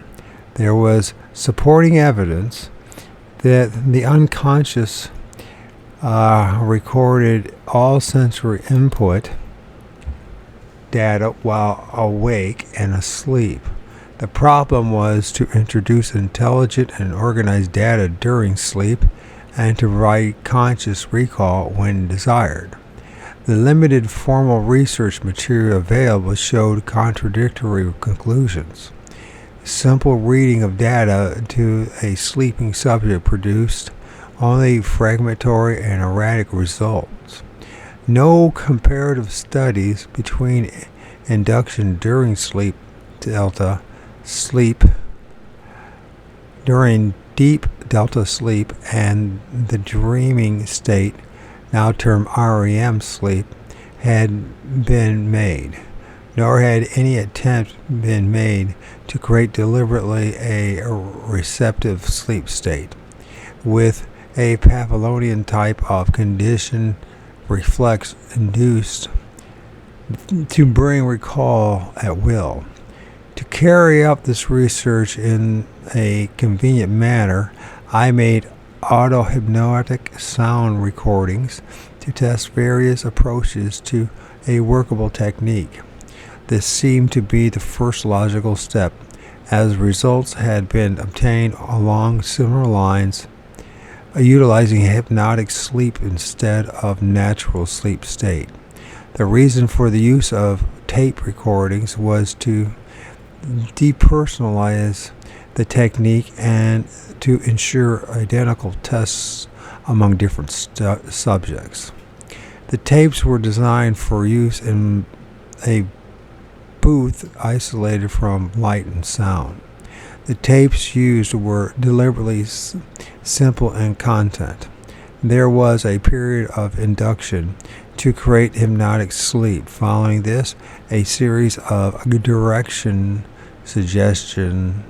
S1: There was supporting evidence that the unconscious recorded all sensory input data while awake and asleep. The problem was to introduce intelligent and organized data during sleep and to provide conscious recall when desired. The limited formal research material available showed contradictory conclusions. Simple reading of data to a sleeping subject produced only fragmentary and erratic results. No comparative studies between induction during sleep delta sleep, during deep delta sleep, and the dreaming state, now termed REM sleep, had been made, nor had any attempt been made to create deliberately a receptive sleep state with a Pavlovian type of condition reflex induced to bring recall at will. To carry out this research in a convenient manner, I made auto-hypnotic sound recordings to test various approaches to a workable technique. This seemed to be the first logical step, as results had been obtained along similar lines, utilizing hypnotic sleep instead of natural sleep state. The reason for the use of tape recordings was to depersonalize the technique and to ensure identical tests among different subjects. The tapes were designed for use in a booth isolated from light and sound. The tapes used were deliberately simple in content. There was a period of induction to create hypnotic sleep. Following this, a series of direction suggestion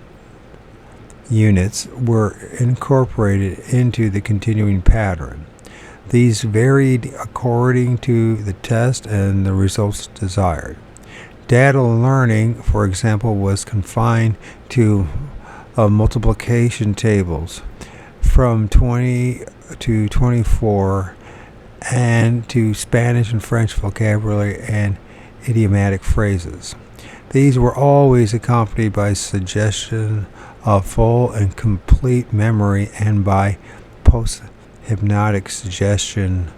S1: units were incorporated into the continuing pattern. These varied according to the test and the results desired. Data learning, for example, was confined to multiplication tables from 20 to 24 and to Spanish and French vocabulary and idiomatic phrases. These were always accompanied by suggestion of full and complete memory and by post-hypnotic suggestion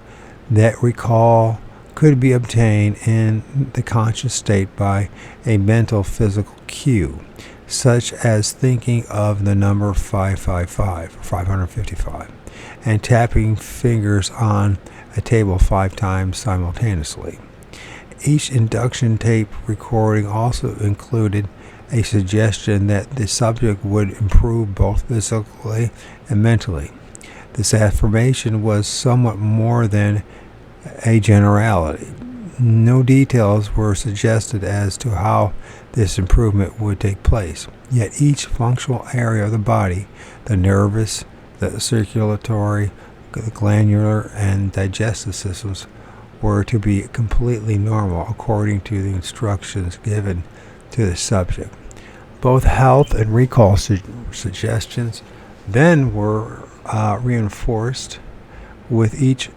S1: that recall could be obtained in the conscious state by a mental physical cue, such as thinking of the number 555, and tapping fingers on a table 5 times simultaneously. Each induction tape recording also included a suggestion that the subject would improve both physically and mentally. This affirmation was somewhat more than a generality. No details were suggested as to how this improvement would take place, yet each functional area of the body, the nervous, the circulatory, the glandular, and digestive systems, were to be completely normal according to the instructions given to the subject. Both health and recall suggestions then were reinforced with each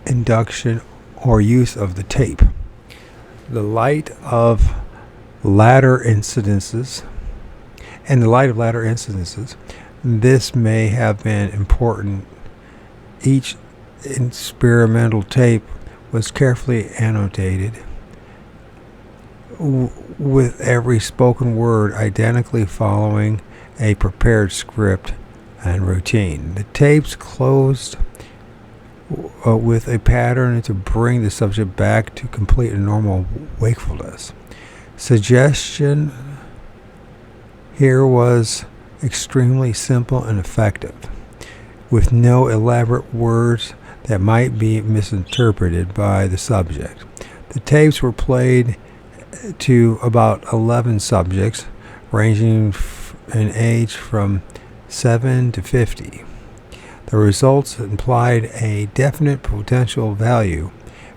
S1: induction or use of the tape. In the light of latter incidences, this may have been important. Each experimental tape was carefully annotated with every spoken word identically following a prepared script and routine. The tapes closed with a pattern to bring the subject back to complete and normal wakefulness. Suggestion here was extremely simple and effective, with no elaborate words that might be misinterpreted by the subject. The tapes were played to about 11 subjects, ranging in age from 7 to 50. The results implied a definite potential value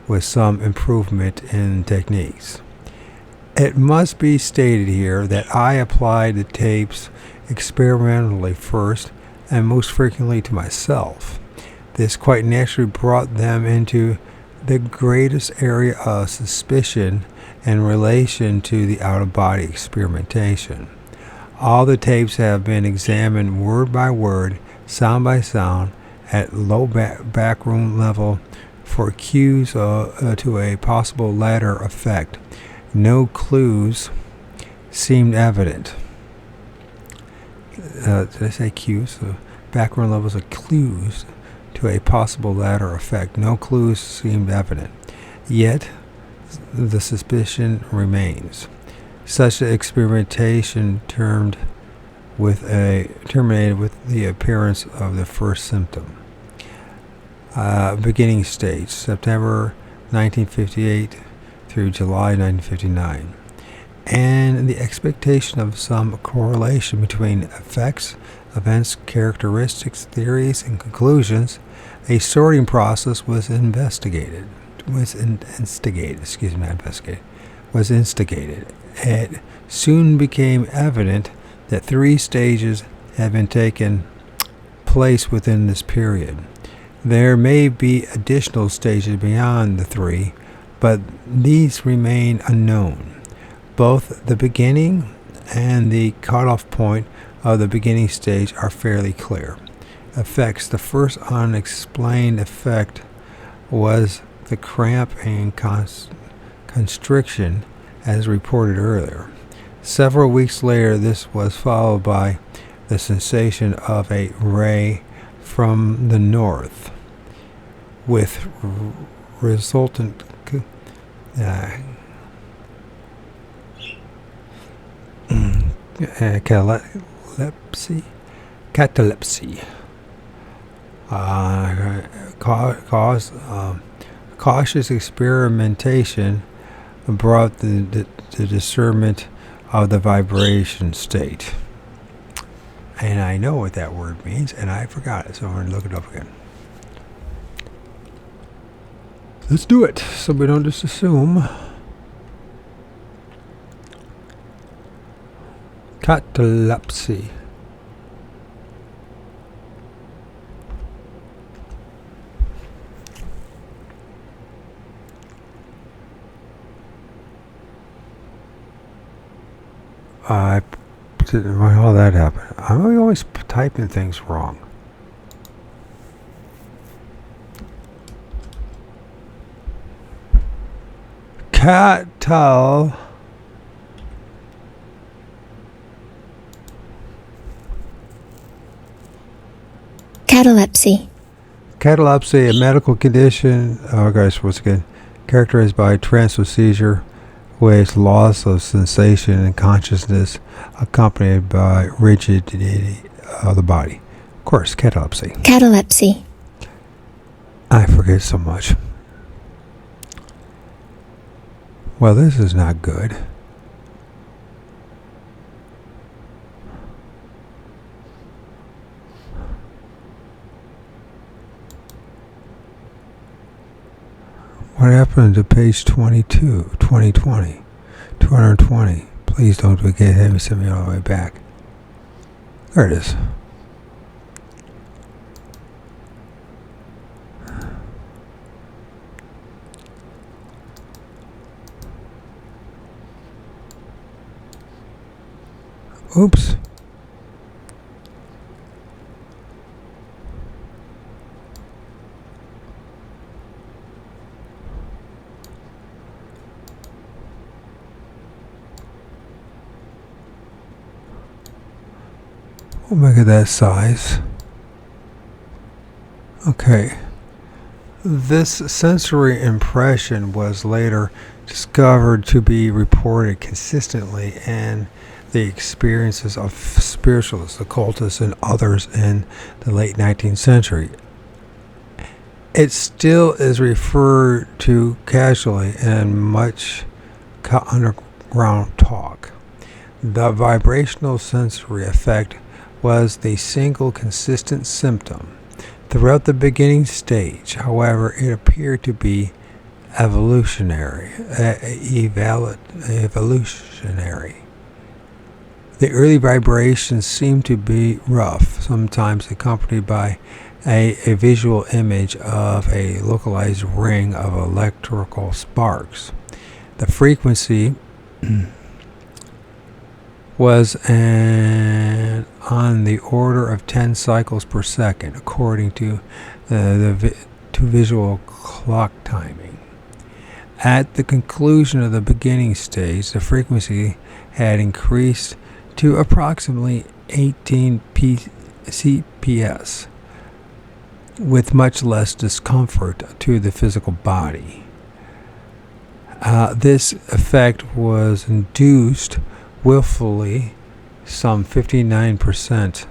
S1: with some improvement in techniques. It must be stated here that I applied the tapes experimentally first and most frequently to myself. This quite naturally brought them into the greatest area of suspicion in relation to the out-of-body experimentation. All the tapes have been examined word by word, sound by sound, at low backroom level for cues to a possible ladder effect. No clues seemed evident. Did I say cues? Background levels of clues to a possible ladder effect. No clues seemed evident. Yet, the suspicion remains. Such experimentation terminated with the appearance of the first symptom. Beginning stage, September 1958 through July 1959. And the expectation of some correlation between effects, events, characteristics, theories, and conclusions, a sorting process was instigated. It soon became evident that 3 stages had been taken place within this period. There may be additional stages beyond the 3, but these remain unknown. Both the beginning and the cutoff point of the beginning stage are fairly clear. Effects. The first unexplained effect was the cramp and constriction, as reported earlier. Several weeks later, this was followed by the sensation of a ray from the north, with resultant catalepsy. Cautious experimentation brought the discernment of the vibration state. And I know what that word means, and I forgot it, so I'm going to look it up again. Let's do it, so we don't just assume. Catalepsy. How that happened? I'm always typing things wrong. Catalepsy, a medical condition, characterized by trance or seizure, with loss of sensation and consciousness accompanied by rigidity of the body. Of course, catalepsy. I forget so much. Well, this is not good. What happened to page 22, 2020, 220? Please don't forget, have me send me all the way back. There it is. Oops. We'll make it that size. Okay. This sensory impression was later discovered to be reported consistently in the experiences of spiritualists, occultists, and others in the late 19th century. It still is referred to casually in much underground talk. The vibrational sensory effect was the single consistent symptom. Throughout the beginning stage, however, it appeared to be evolutionary. The early vibrations seemed to be rough, sometimes accompanied by a visual image of a localized ring of electrical sparks. The frequency was on the order of 10 cycles per second, according to visual clock timing. At the conclusion of the beginning stage, the frequency had increased to approximately 18 CPS, with much less discomfort to the physical body. This effect was induced willfully some 59%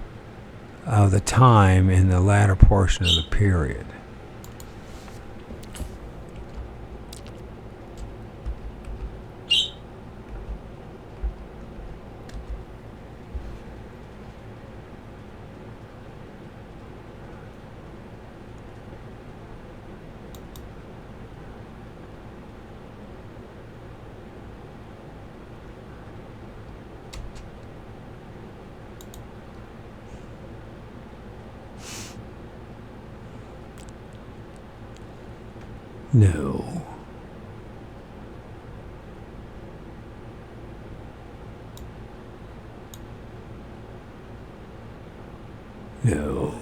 S1: of the time in the latter portion of the period. No. No.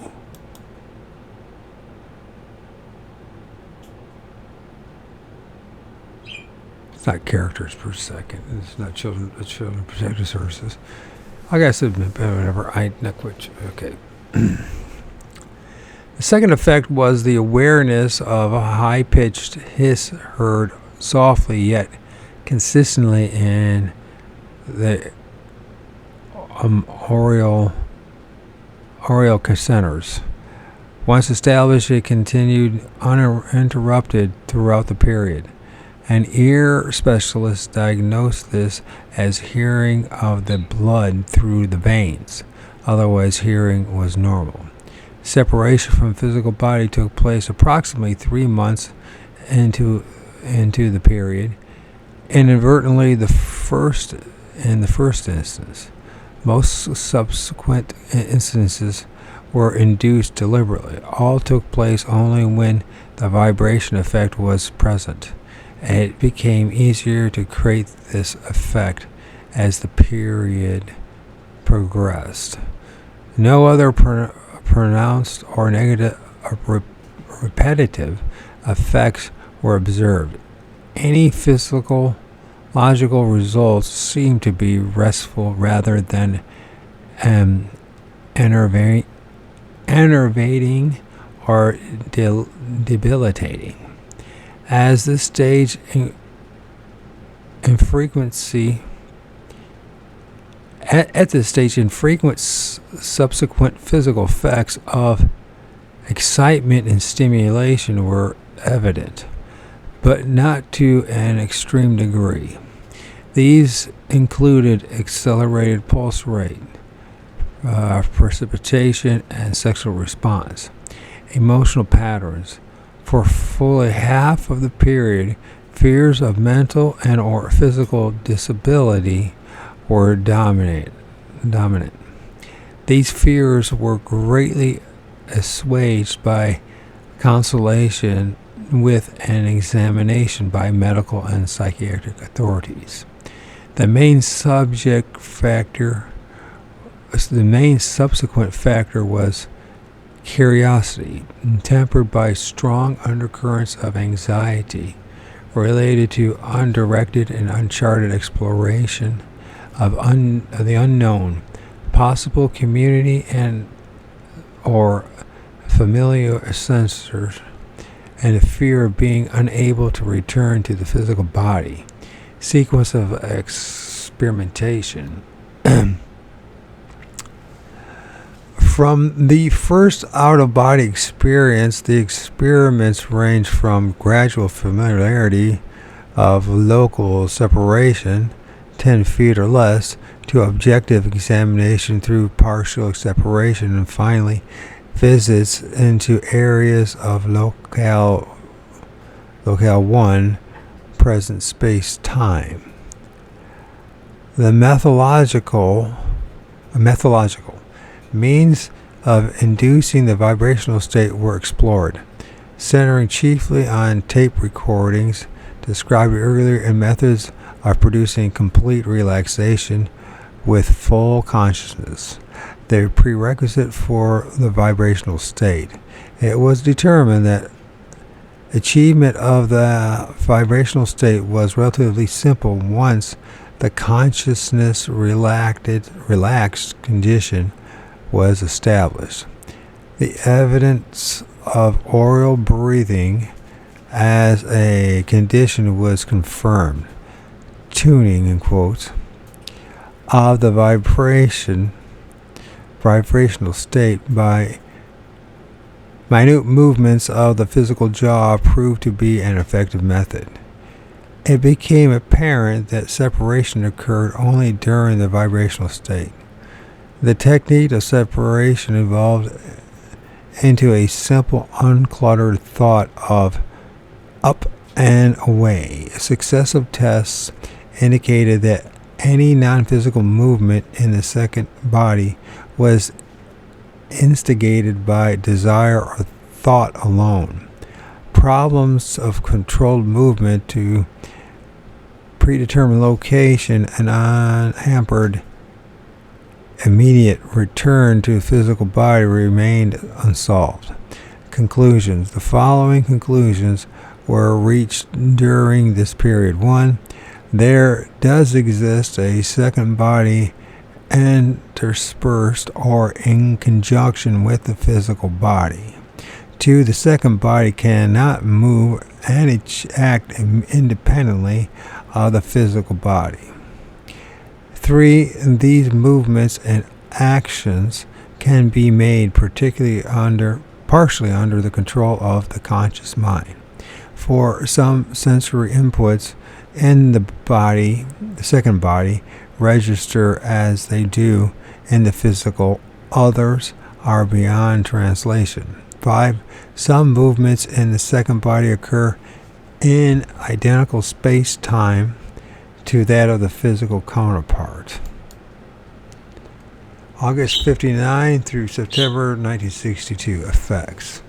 S1: It's not characters per second. It's not children protective services. I guess whatever. I not quite. Okay. The second effect was the awareness of a high-pitched hiss heard softly yet consistently in the aural centers. Once established, it continued uninterrupted throughout the period. An ear specialist diagnosed this as hearing of the blood through the veins. Otherwise, hearing was normal. Separation from physical body took place approximately 3 months into the period, inadvertently in the first instance. Most subsequent instances were induced deliberately. All took place only when the vibration effect was present. It became easier to create this effect as the period progressed. No other pronounced or negative or repetitive effects were observed. Any physiological results seemed to be restful rather than enervating or debilitating. As this stage in frequency At this stage, infrequent subsequent physical effects of excitement and stimulation were evident, but not to an extreme degree. These included accelerated pulse rate, precipitation, and sexual response. Emotional patterns. For fully half of the period, fears of mental and or physical disability were dominant. These fears were greatly assuaged by consultation with an examination by medical and psychiatric authorities. The main subsequent factor was curiosity, tempered by strong undercurrents of anxiety related to undirected and uncharted exploration of the unknown, possible community and or familiar sensors, and the fear of being unable to return to the physical body. Sequence of experimentation. From the first out-of-body experience, the experiments range from gradual familiarity of local separation, 10 feet or less, to objective examination through partial separation, and finally visits into areas of locale 1 present space-time. The methodological means of inducing the vibrational state were explored, centering chiefly on tape recordings described earlier and methods of producing complete relaxation with full consciousness, the prerequisite for the vibrational state. It was determined that achievement of the vibrational state was relatively simple once the consciousness relaxed condition was established. The evidence of oral breathing as a condition was confirmed. Tuning, in quotes, of the vibrational state by minute movements of the physical jaw proved to be an effective method. It became apparent that separation occurred only during the vibrational state. The technique of separation evolved into a simple, uncluttered thought of up and away. Successive tests indicated that any non-physical movement in the second body was instigated by desire or thought alone. Problems of controlled movement to predetermined location and unhampered immediate return to the physical body remained unsolved. Conclusions. The following conclusions were reached during this period. 1. There does exist a second body interspersed or in conjunction with the physical body. 2. The second body cannot move and act independently of the physical body. 3. These movements and actions can be made partially under the control of the conscious mind. 4. Some sensory inputs in the body, the second body, register as they do in the physical. Others are beyond translation. 5. Some movements in the second body occur in identical space-time to that of the physical counterpart. August 59 through September 1962 effects.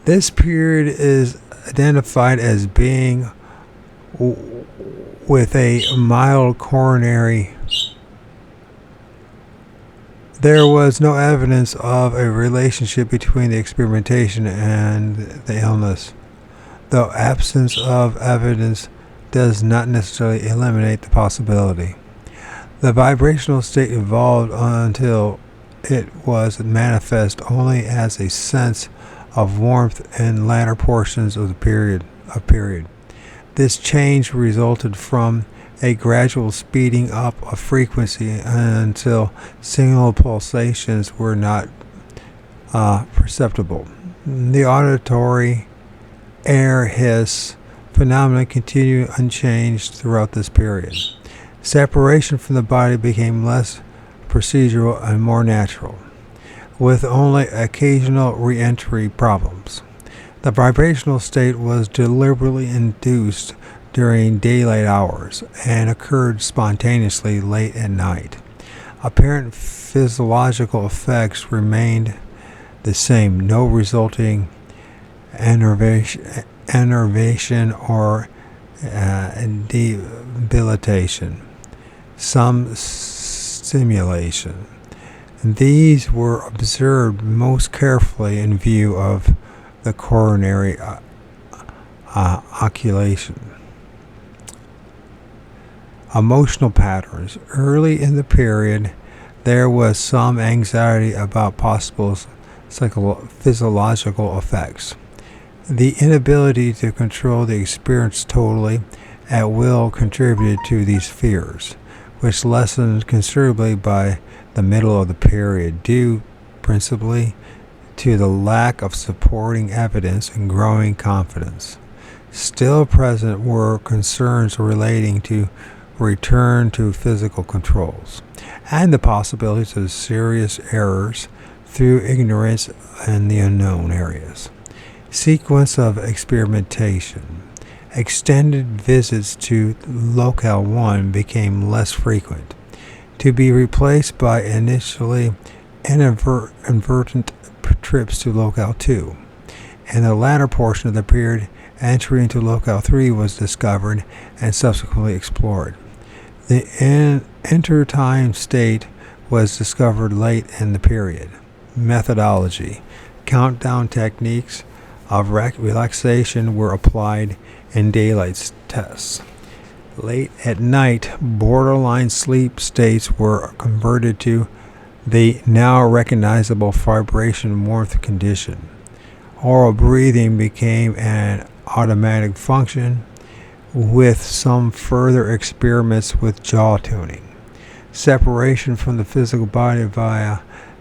S1: This period is identified as being with a mild coronary. There was no evidence of a relationship between the experimentation and the illness, though absence of evidence does not necessarily eliminate the possibility. The vibrational state evolved until it was manifest only as a sense of warmth in latter portions of the period. This change resulted from a gradual speeding up of frequency until single pulsations were not perceptible. The auditory air hiss phenomena continued unchanged throughout this period. Separation from the body became less procedural and more natural, with only occasional re-entry problems. The vibrational state was deliberately induced during daylight hours and occurred spontaneously late at night. Apparent physiological effects remained the same: no resulting enervation or debilitation, some stimulation. These were observed most carefully in view of the coronary occultation. Emotional patterns. Early in the period, there was some anxiety about possible physiological effects. The inability to control the experience totally at will contributed to these fears, which lessened considerably by the middle of the period, due principally to the lack of supporting evidence and growing confidence. Still present were concerns relating to return to physical controls and the possibilities of serious errors through ignorance in the unknown areas. Sequence of experimentation. Extended visits to Locale 1 became less frequent, to be replaced by initially inadvertent trips to Locale 2. In the latter portion of the period, entry into Locale 3 was discovered and subsequently explored. The intertime state was discovered late in the period. Methodology. Countdown techniques of relaxation were applied in daylight tests. Late at night, borderline sleep states were converted to the now recognizable vibration warmth condition. Oral breathing became an automatic function, with some further experiments with jaw tuning. Separation from the physical body via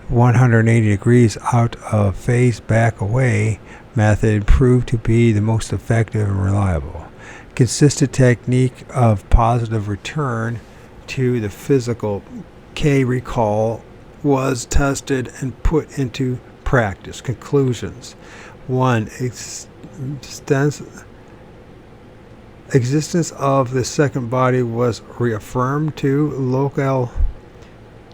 S1: 180 degrees out of phase back away method proved to be the most effective and reliable. Consistent technique of positive return to the physical K recall was tested and put into practice. Conclusions. 1. Existence of the second body was reaffirmed. 2. Locale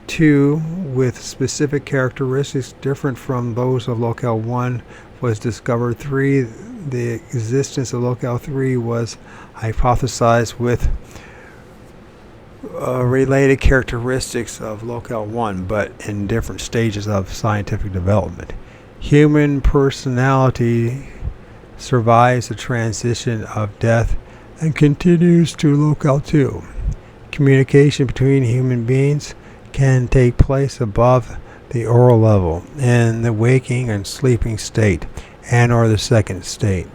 S1: 2 with specific characteristics different from those of Locale 1 was discovered. 3. The existence of Locale 3 was hypothesized with related characteristics of Locale 1, but in different stages of scientific development. Human personality survives the transition of death and continues to Locale 2. Communication between human beings can take place above the oral level in the waking and sleeping state and or the second state.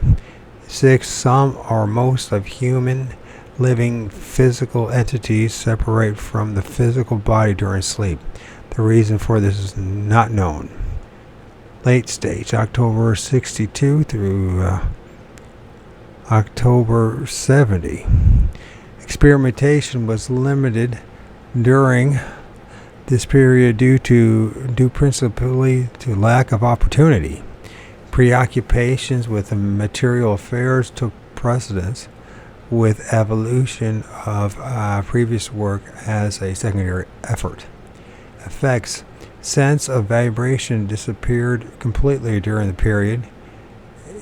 S1: 6. Some or most of human living physical entities separate from the physical body during sleep. The reason for this is not known. Late stage, October 62 through October 70. Experimentation was limited during this period due principally to lack of opportunity. Preoccupations with material affairs took precedence, with evolution of previous work as a secondary effort. Effects. Sense of vibration disappeared completely during the period,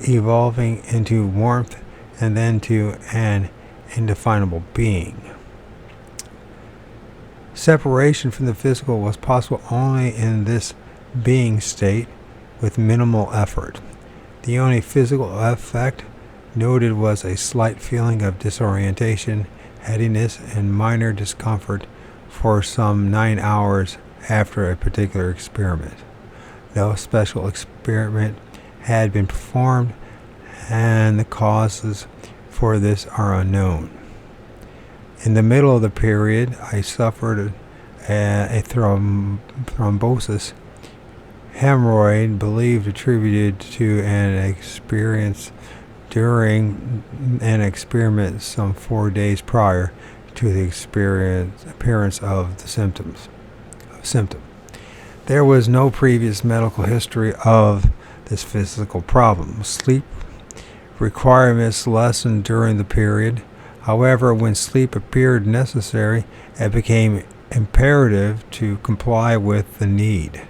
S1: evolving into warmth and then to an indefinable being. Separation from the physical was possible only in this being state with minimal effort. The only physical effect noted was a slight feeling of disorientation, headiness, and minor discomfort for some 9 hours after a particular experiment. No special experiment had been performed, and the causes for this are unknown. In the middle of the period, I suffered a thrombosis, hemorrhoid believed attributed to an experience during an experiment some 4 days prior to the appearance of the symptom. There was no previous medical history of this physical problem. Sleep requirements lessened during the period. However, when sleep appeared necessary, it became imperative to comply with the need.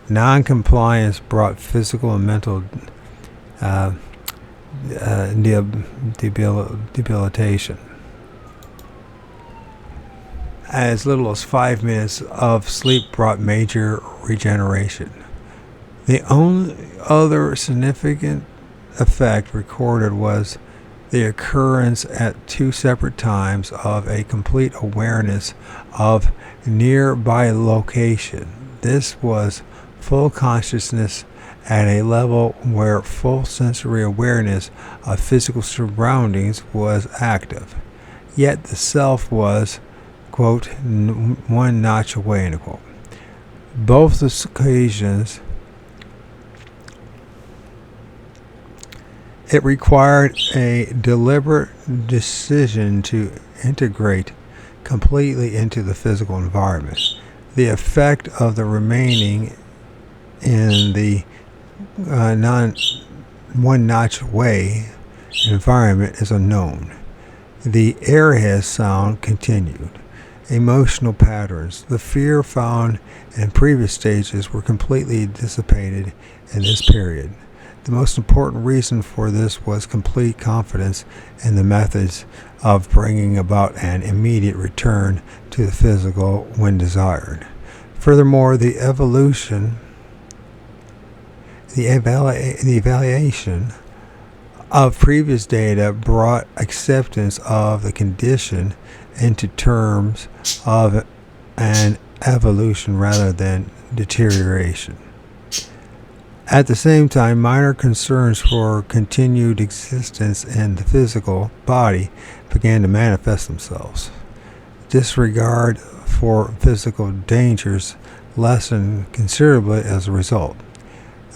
S1: Non-compliance brought physical and mental debilitation. As little as 5 minutes of sleep brought major regeneration. The only other significant effect recorded was the occurrence at 2 separate times of a complete awareness of nearby location. This was full consciousness at a level where full sensory awareness of physical surroundings was active. Yet the self was, quote, one notch away, end quote. Both occasions, it required a deliberate decision to integrate completely into the physical environment. The effect of the remaining in the one-notch way environment is unknown. The airhead sound continued. Emotional patterns. The fear found in previous stages were completely dissipated in this period. The most important reason for this was complete confidence in the methods of bringing about an immediate return to the physical when desired. Furthermore, the evaluation of previous data brought acceptance of the condition into terms of an evolution rather than deterioration. At the same time, minor concerns for continued existence in the physical body began to manifest themselves. Disregard for physical dangers lessened considerably as a result.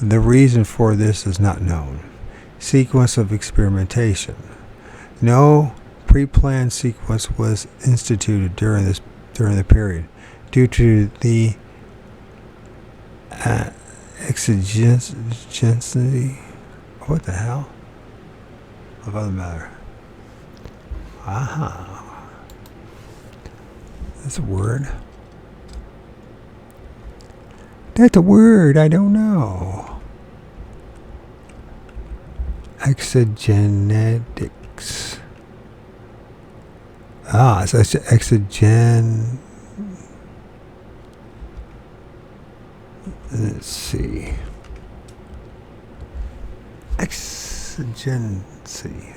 S1: The reason for this is not known. Sequence of experimentation. No pre-planned sequence was instituted during the period due to the exigency. What the hell? Of other matter. Aha. That's a word. That's a word. I don't know. Exogenetics. So it's exogen. Let's see. Exigency.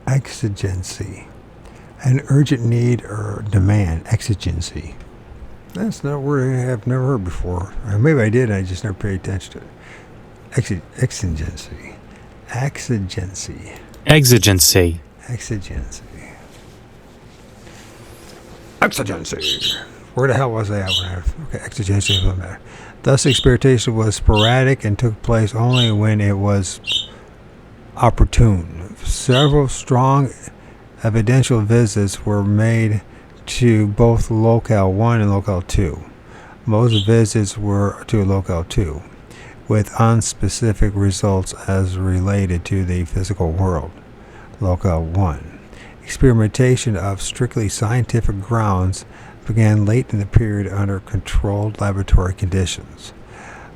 S1: Exigency. An urgent need or demand. Exigency. That's not a word I have never heard before. Or maybe I did, I just never paid attention to it. Exigency. Where the hell was I at when okay, exigency doesn't matter. Thus, experimentation was sporadic and took place only when it was opportune. Several strong evidential visits were made to both Locale 1 and Locale 2. Most visits were to Locale 2, with unspecific results as related to the physical world. Locale 1. Experimentation of strictly scientific grounds began late in the period under controlled laboratory conditions.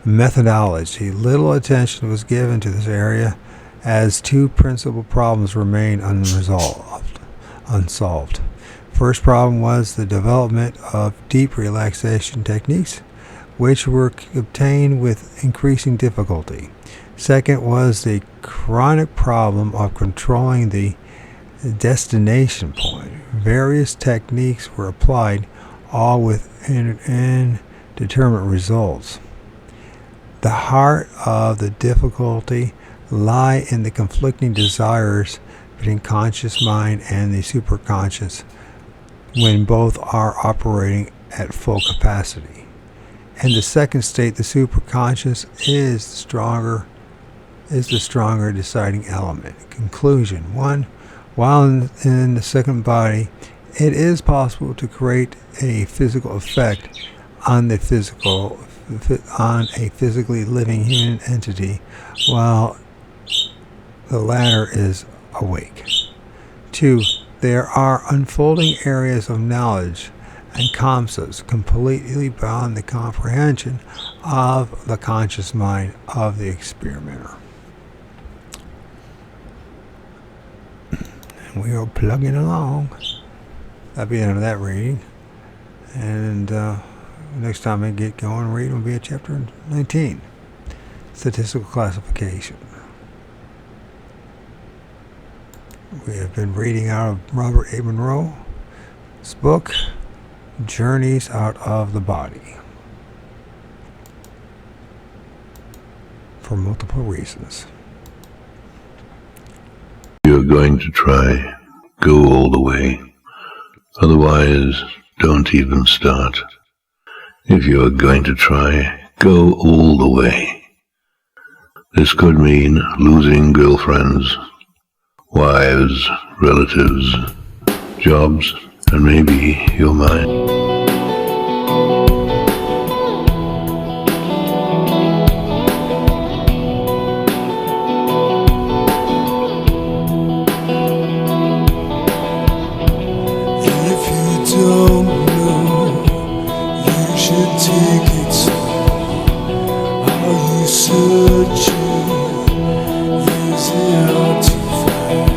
S1: Methodology. Little attention was given to this area as two principal problems remained unsolved. First problem was the development of deep relaxation techniques, which were obtained with increasing difficulty. Second was the chronic problem of controlling the destination point. Various techniques were applied, all with indeterminate results. The heart of the difficulty lie in the conflicting desires between conscious mind and the superconscious when both are operating at full capacity. In the second state, the superconscious is the stronger deciding element. Conclusion. 1. While in the second body, it is possible to create a physical effect on a physically living human entity while the latter is awake. 2. There are unfolding areas of knowledge and concepts completely beyond the comprehension of the conscious mind of the experimenter. And we are plugging along. That'll be the end of that reading. And next time I get going, reading will be at chapter 19, Statistical Classification. We have been reading out of Robert A. Monroe's book, Journeys Out of the Body, for multiple reasons.
S2: You're going to try, go all the way. Otherwise, don't even start. If you're going to try, go all the way. This could mean losing girlfriends, wives, relatives, jobs, and maybe you're mine.
S3: If you don't know, you should take it slow. Are you searching? Is it hard to find?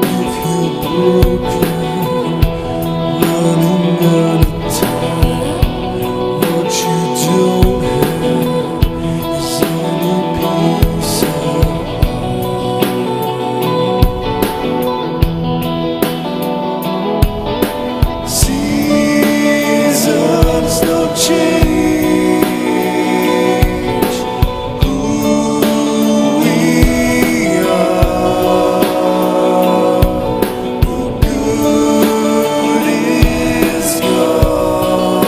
S3: If you're broken, running out of time, what you don't have is any peace of seasons don't change who we are. The good is gone,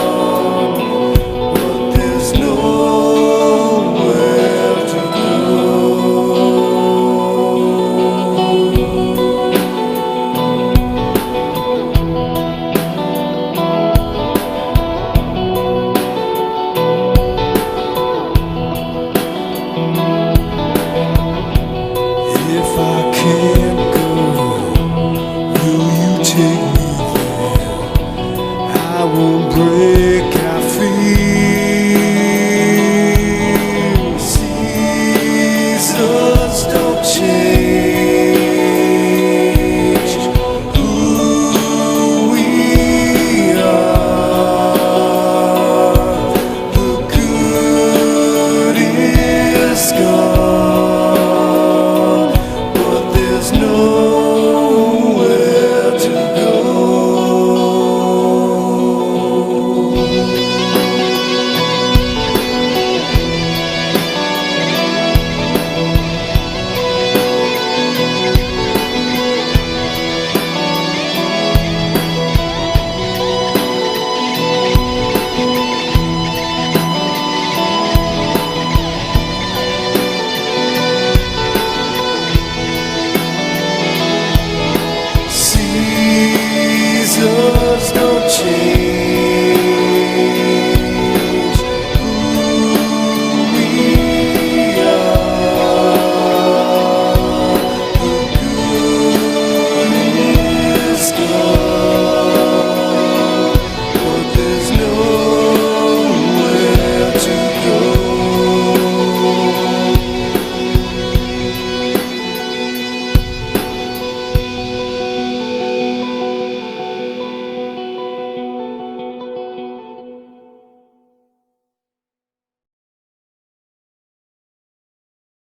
S3: but there's nowhere to go. If I can't